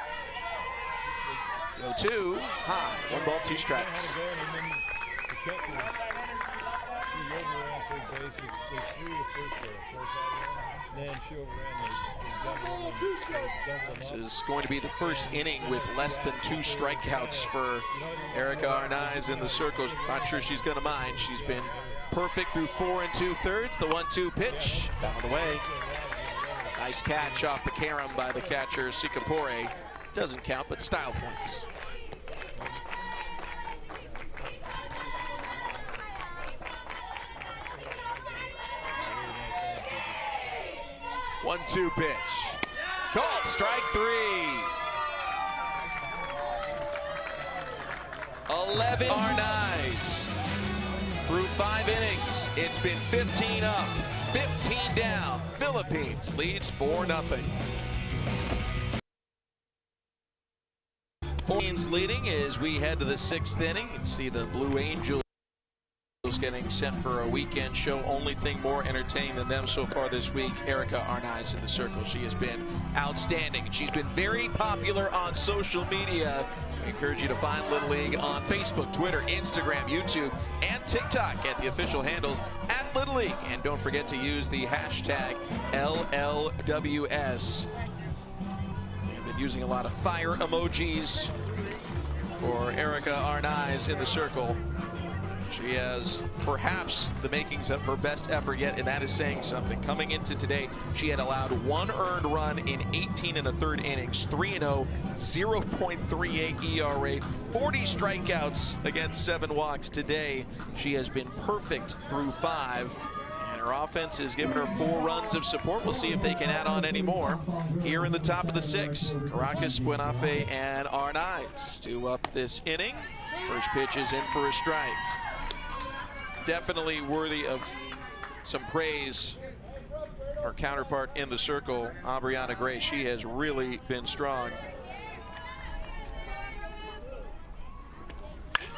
0-2, high, 1 ball, 2 strikes. This is going to be the first inning with less than 2 strikeouts for Erica Arnaiz in the circles. Not sure she's going to mind. She's been perfect through 4 2/3. The 1-2 pitch fouled away. Nice catch off the carom by the catcher, Sikapore. Doesn't count, but style points. One-two pitch. Called strike 3. 11 Arnaiz. Through 5 innings, it's been 15 up, 15 down. Philippines leads 4-0. Philippines leading as we head to the 6th inning. You can see the Blue Angels getting set for a weekend show. Only thing more entertaining than them so far this week, Erica Arnaiz in the circle. She has been outstanding. She's been very popular on social media. We encourage you to find Little League on Facebook, Twitter, Instagram, YouTube, and TikTok at the official handles at Little League. And don't forget to use the hashtag LLWS. We've been using a lot of fire emojis for Erica Arnaiz in the circle. She has perhaps the makings of her best effort yet, and that is saying something. Coming into today, she had allowed 1 earned run in 18 1/3 innings, 3-0, 0.38 ERA, 40 strikeouts against 7 walks. Today, she has been perfect through 5. And her offense has given her 4 runs of support. We'll see if they can add on any more. Here in the top of the 6th, Caracas, Buenafe, and Arnaiz 2 up this inning. First pitch is in for a strike. Definitely worthy of some praise. Her counterpart in the circle, Aubriana Gray, she has really been strong.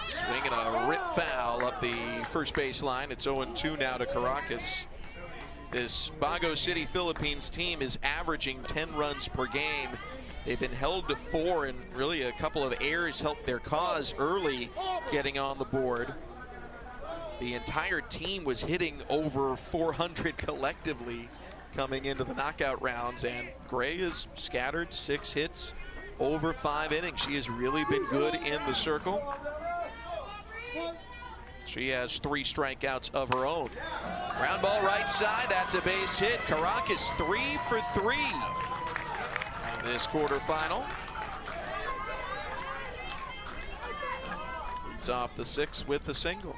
Swinging a rip foul up the first base line. It's 0-2 now to Caracas. This Bago City, Philippines team is averaging 10 runs per game. They've been held to 4, and really a couple of errors helped their cause early getting on the board. The entire team was hitting over 400 collectively coming into the knockout rounds, and Gray has scattered 6 hits over 5 innings. She has really been good in the circle. She has 3 strikeouts of her own. Ground ball right side, that's a base hit. Caracas 3 for 3 in this quarterfinal. Leads off the 6th with the single.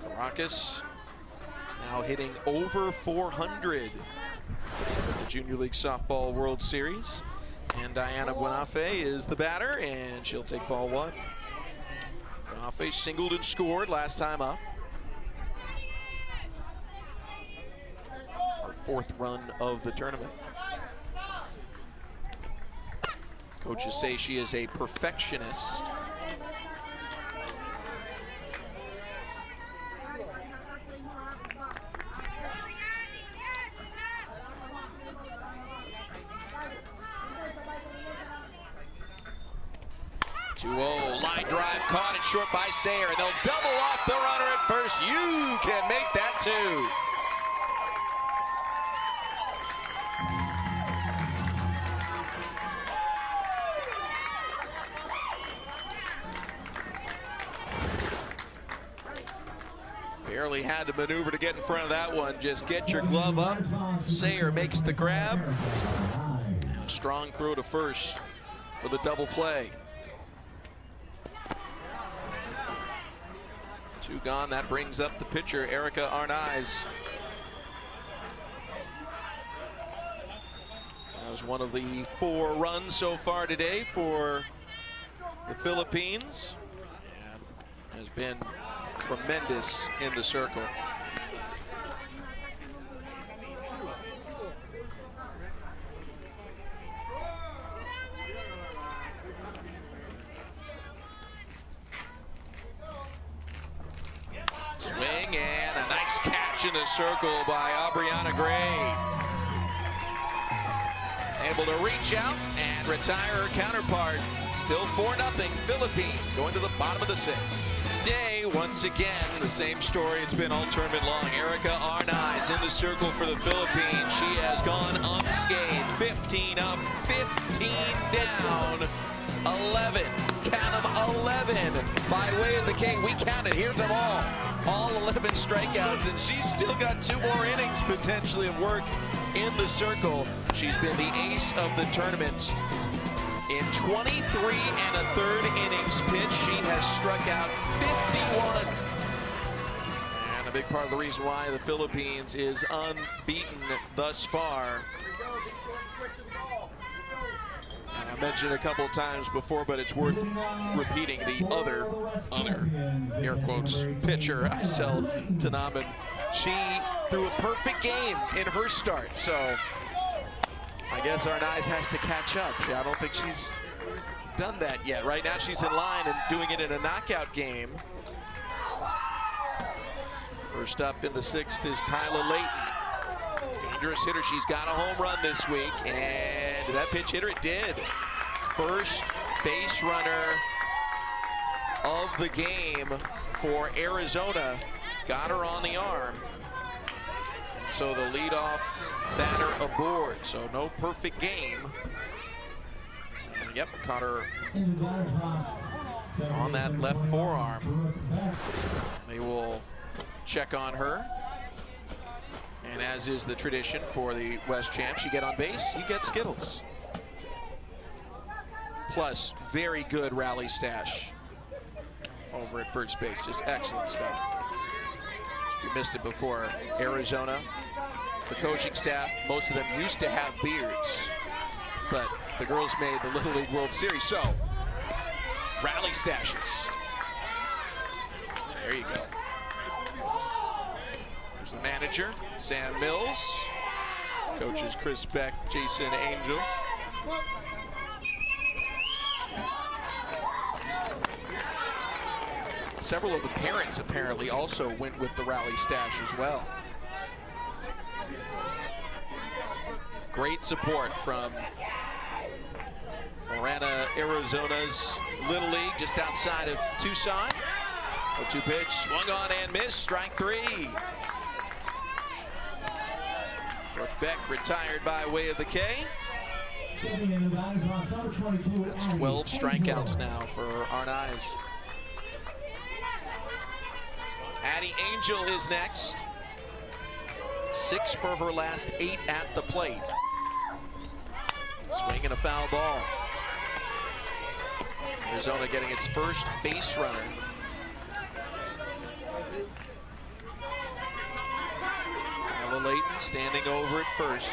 Caracas is now hitting over 400 in the Junior League Softball World Series. And Diana Buenafe is the batter, and she'll take ball 1. Buenafe singled and scored last time up. Her 4th run of the tournament. Coaches say she is a perfectionist. Line drive caught it short by Sayer. They'll double off the runner at first. You can make that 2. Barely had to maneuver to get in front of that one. Just get your glove up. Sayer makes the grab. And a strong throw to first for the double play. 2 gone. That brings up the pitcher, Erica Arnaiz. That was one of the 4 runs so far today for the Philippines, and has been tremendous in the circle. Swing and a nice catch in the circle by Aubriana Gray. Able to reach out and retire her counterpart. Still 4-0 Philippines going to the bottom of the 6th. Day, once again, the same story it's been all tournament long. Erica Arnaiz in the circle for the Philippines. She has gone unscathed. 15 up, 15 down, 11. Count them, 11 by way of the king. We counted, here's them all 11 strikeouts, and she's still got 2 more innings potentially of work in the circle. She's been the ace of the tournament. In 23 1/3 innings pitched, she has struck out 51. And a big part of the reason why the Philippines is unbeaten thus far. And I mentioned a couple times before, but it's worth repeating, the other, air quotes, pitcher, Aisel Tanaman. She threw a perfect game in her start, so I guess Arnaiz has to catch up. I don't think she's done that yet. Right now she's in line and doing it in a knockout game. First up in the 6th is Kyla Layton. Dangerous hitter. She's got a home run this week, and that pitch hitter, it did. First base runner of the game for Arizona. Got her on the arm. So the leadoff batter aboard. So no perfect game. And yep, caught her on that left forearm. They will check on her. And as is the tradition for the West champs, you get on base, you get Skittles. Plus, very good rally stash over at first base. Just excellent stuff. If you missed it before, Arizona, the coaching staff, most of them used to have beards, but the girls made the Little League World Series, so rally stashes. There you go. There's the manager, Sam Mills. Coaches Chris Beck, Jason Angel. several of the parents apparently also went with the rally stash as well. Great support from Marana, Arizona's Little League, just outside of Tucson. 0-2 pitch, swung on and missed, strike 3. Brooke Beck retired by way of the K. That's 12 strikeouts now for Arnaiz. Addie Angel is next. 6 for her last 8 at the plate. Swinging a foul ball. Arizona getting its first base runner. Kyla Layton standing over at first.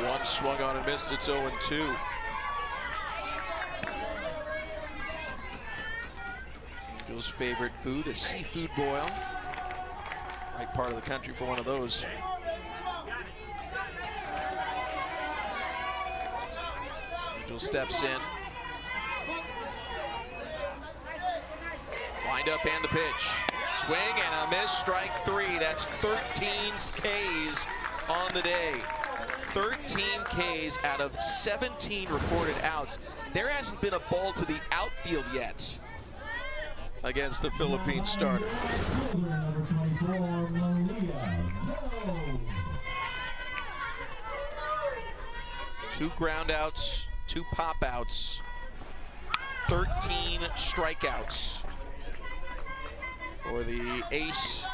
One swung on and missed. It's 0-2. Angel's favorite food, a seafood boil. Right part of the country for one of those. Angel steps in. Wind up and the pitch. Swing and a miss, strike 3. That's 13 Ks on the day. 13 Ks out of 17 recorded outs. There hasn't been a ball to the outfield yet against the Philippine starter. Number 24, Malia Rose. 2 ground outs, 2 pop outs, 13 strikeouts for the ace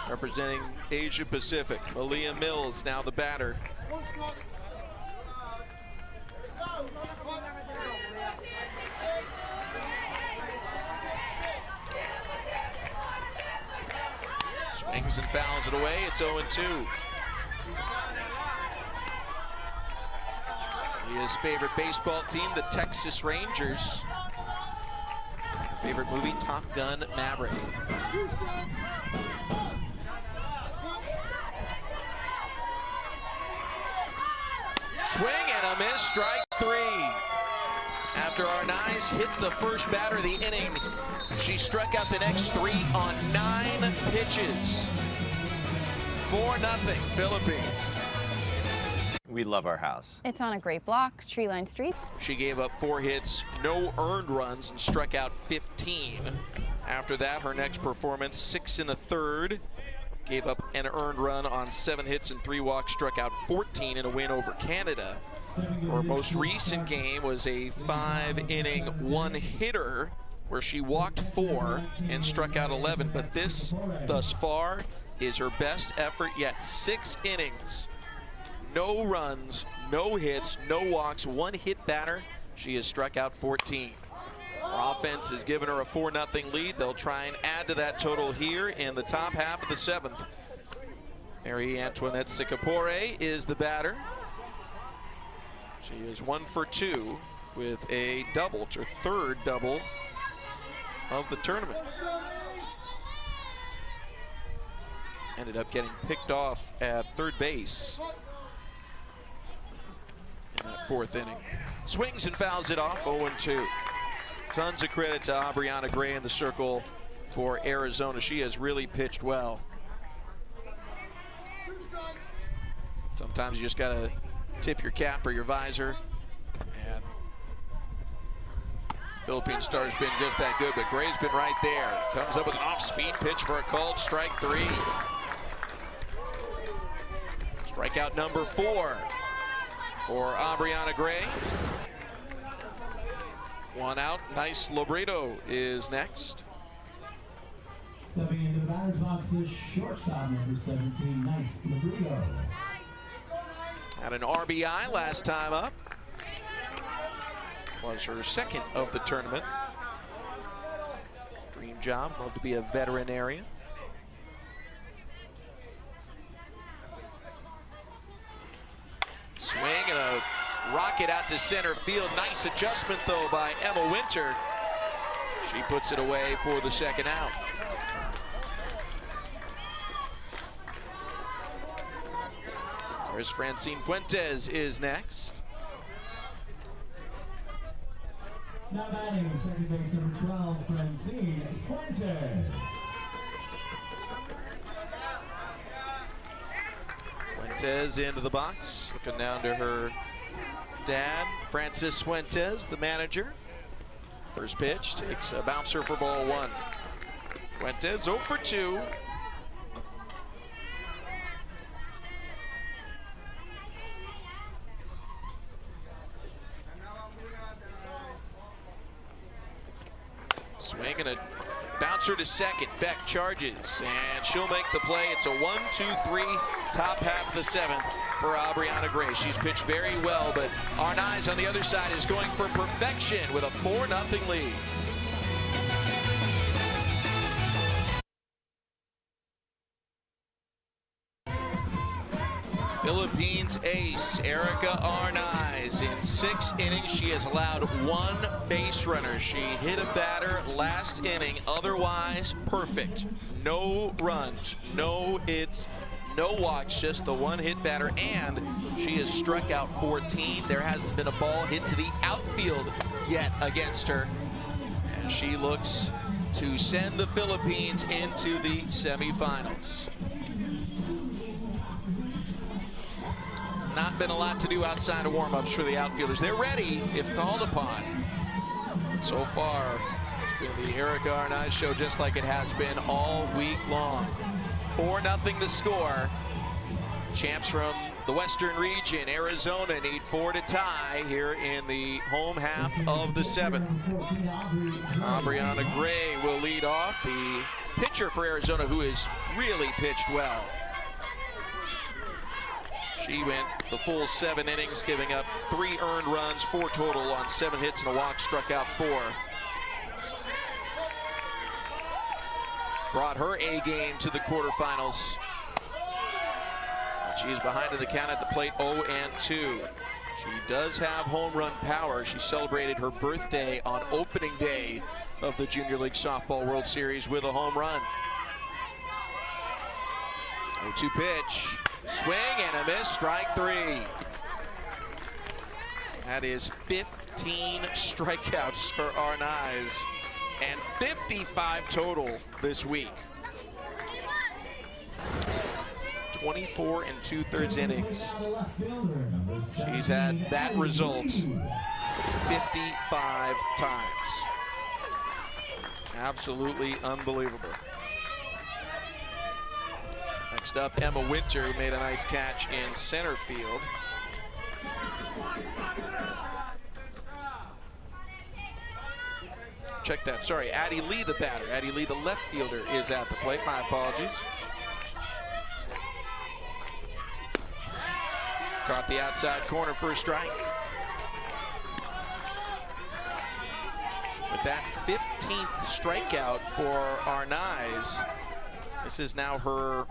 representing Asia Pacific. Malia Mills now the batter. Swings and fouls it away. It's 0-2. His favorite baseball team, the Texas Rangers. Favorite movie, Top Gun Maverick. Swing and a miss, strike 3. After Arnaiz hit the first batter of the inning, she struck out the next 3 on 9 pitches. 4-0 Philippines. We love our house. It's on a great block, tree-lined street. She gave up 4 hits, no earned runs, and struck out 15. After that, her next performance, 6 1/3. Gave up an earned run on 7 hits and 3 walks, struck out 14 in a win over Canada. Her most recent game was a 5-inning 1-hitter where she walked 4 and struck out 11. But this, thus far, is her best effort yet. 6 innings, no runs, no hits, no walks, 1-hit batter. She has struck out 14. Her offense has given her a 4-0 lead. They'll try and add to that total here in the top half of the 7th. Mary Antoinette Sicapore is the batter. She is 1 for 2 with a double, her 3rd double of the tournament. Ended up getting picked off at 3rd base in that 4th inning. Swings and fouls it off, 0-2. Tons of credit to Aubriana Gray in the circle for Arizona. She has really pitched well. Sometimes you just gotta tip your cap or your visor. And Philippine star's been just that good, but Gray's been right there. Comes up with an off-speed pitch for a called strike 3. Strikeout number 4 for Aubriana Gray. 1 out. Nice Lobrito is next. Stepping into the batter's box, the shortstop, number 17, Nice Lobrito. Had an RBI last time up. Was her 2nd of the tournament. Dream job, love to be a veterinarian. Swing and a rocket out to center field. Nice adjustment though by Emma Winter. She puts it away for the 2nd out. There's Francine Fuentes is next. Now batting second base number 12, Francine Fuentes. Fuentes into the box, looking down to her dad, Francis Fuentes, the manager. First pitch takes a bouncer for ball one. Fuentes 0 for 2. Swing and a bouncer to second. Beck charges, and she'll make the play. It's a 1-2-3, top half of the seventh for Aubriana Gray. She's pitched very well, but Arnaiz on the other side is going for perfection with a 4-0 lead. Philippines ace Erica Arnaiz. In 6 innings, she has allowed 1 base runner. She hit a batter last inning, otherwise perfect. No runs, no hits, no walks, just the 1-hit batter, and she has struck out 14. There hasn't been a ball hit to the outfield yet against her. And she looks to send the Philippines into the semifinals. Not been a lot to do outside of warm-ups for the outfielders. They're ready if called upon. So far, it's been the Erica Arnaiz show just like it has been all week long. 4-0 the score. Champs from the Western region, Arizona, need 4 to tie here in the home half of the 7th. Aubriana Gray will lead off, the pitcher for Arizona, who has really pitched well. She went the full 7 innings, giving up 3 earned runs, 4 total on 7 hits and a walk, struck out 4. Brought her A game to the quarterfinals. She's behind in the count at the plate, 0-2. She does have home run power. She celebrated her birthday on opening day of the Junior League Softball World Series with a home run. 0-2 pitch. Swing and a miss, strike 3. That is 15 strikeouts for Arnaiz and 55 total this week. 24 2/3 innings. She's had that result 55 times. Absolutely unbelievable. Next up, Emma Winter, who made a nice catch in center field. Check that, sorry, Addie Lee the batter. Addie Lee the left fielder is at the plate, my apologies. Caught the outside corner for a strike. With that 15th strikeout for Arnaiz, this is now her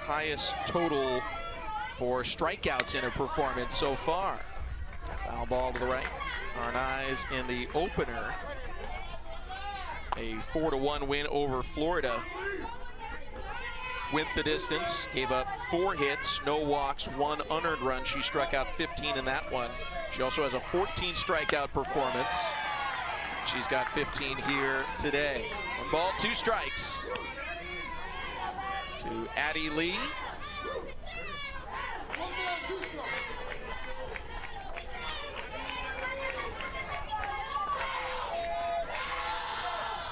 highest total for strikeouts in her performance so far. Foul ball to the right. Arnaiz in the opener. A 4-1 win over Florida. Went the distance, gave up 4 hits, no walks, 1 unearned run. She struck out 15 in that one. She also has a 14 strikeout performance. She's got 15 here today. 1 ball, 2 strikes. To Addie Lee.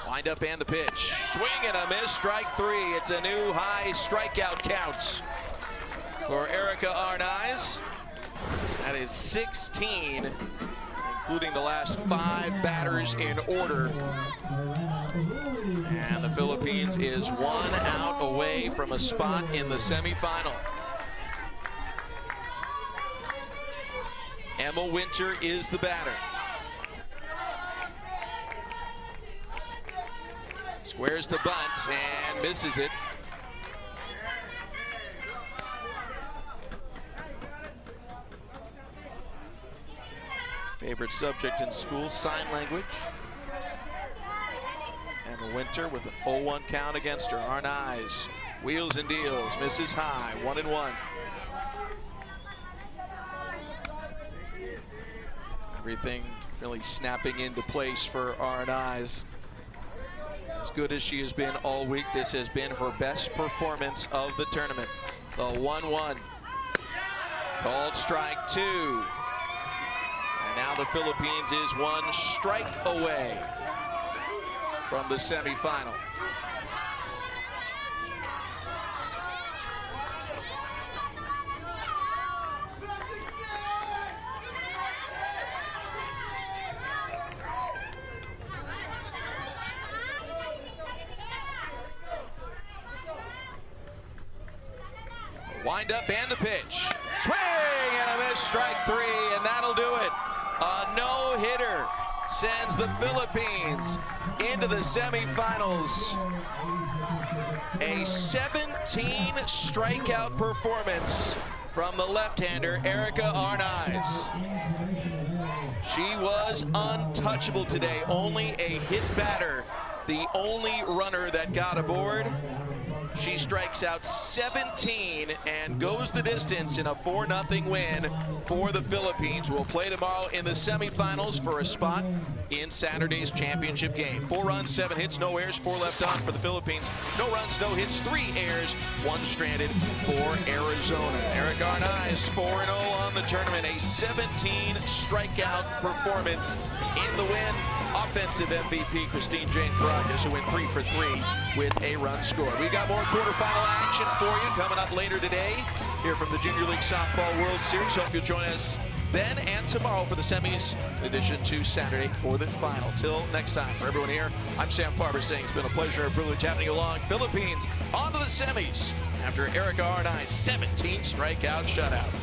Wind up and the pitch. Swing and a miss, strike 3. It's a new high strikeout count for Erica Arnaiz. That is 16, including the last 5 batters in order. And the Philippines is 1 out away from a spot in the semifinal. Emma Winter is the batter. Squares to bunt and misses it. Favorite subject in school, sign language. Emma Winter with an 0-1 count against her. Arnaiz wheels and deals, misses high, 1-1. Everything really snapping into place for Arnaiz. As good as she has been all week, this has been her best performance of the tournament. The 1-1. Called strike 2. And now the Philippines is 1 strike away from the semifinal. Wind up and the pitch. Swing and a miss, strike 3, and that'll do it. A no-hitter sends the Philippines into the semifinals. A 17 strikeout performance from the left-hander, Erika Arnaiz. She was untouchable today, only a hit batter, the only runner that got aboard. She strikes out 17 and goes the distance in a 4-0 win for the Philippines. We'll play tomorrow in the semifinals for a spot in Saturday's championship game. 4 runs, 7 hits, no errors, 4 left on for the Philippines. No runs, no hits, 3 errors, 1 stranded for Arizona. Erika Arnaiz 4-0 on the tournament. A 17 strikeout performance in the win. Offensive MVP Christine Jane Karagias, who went 3 for 3 with a run scored. We got more quarterfinal action for you coming up later today here from the Junior League Softball World Series. Hope you'll join us then and tomorrow for the semis, in addition to Saturday for the final. Till next time, for everyone here, I'm Sam Farber saying it's been a pleasure and privilege having you along. Philippines on to the semis after Erika Arnaiz 17 strikeout shutout.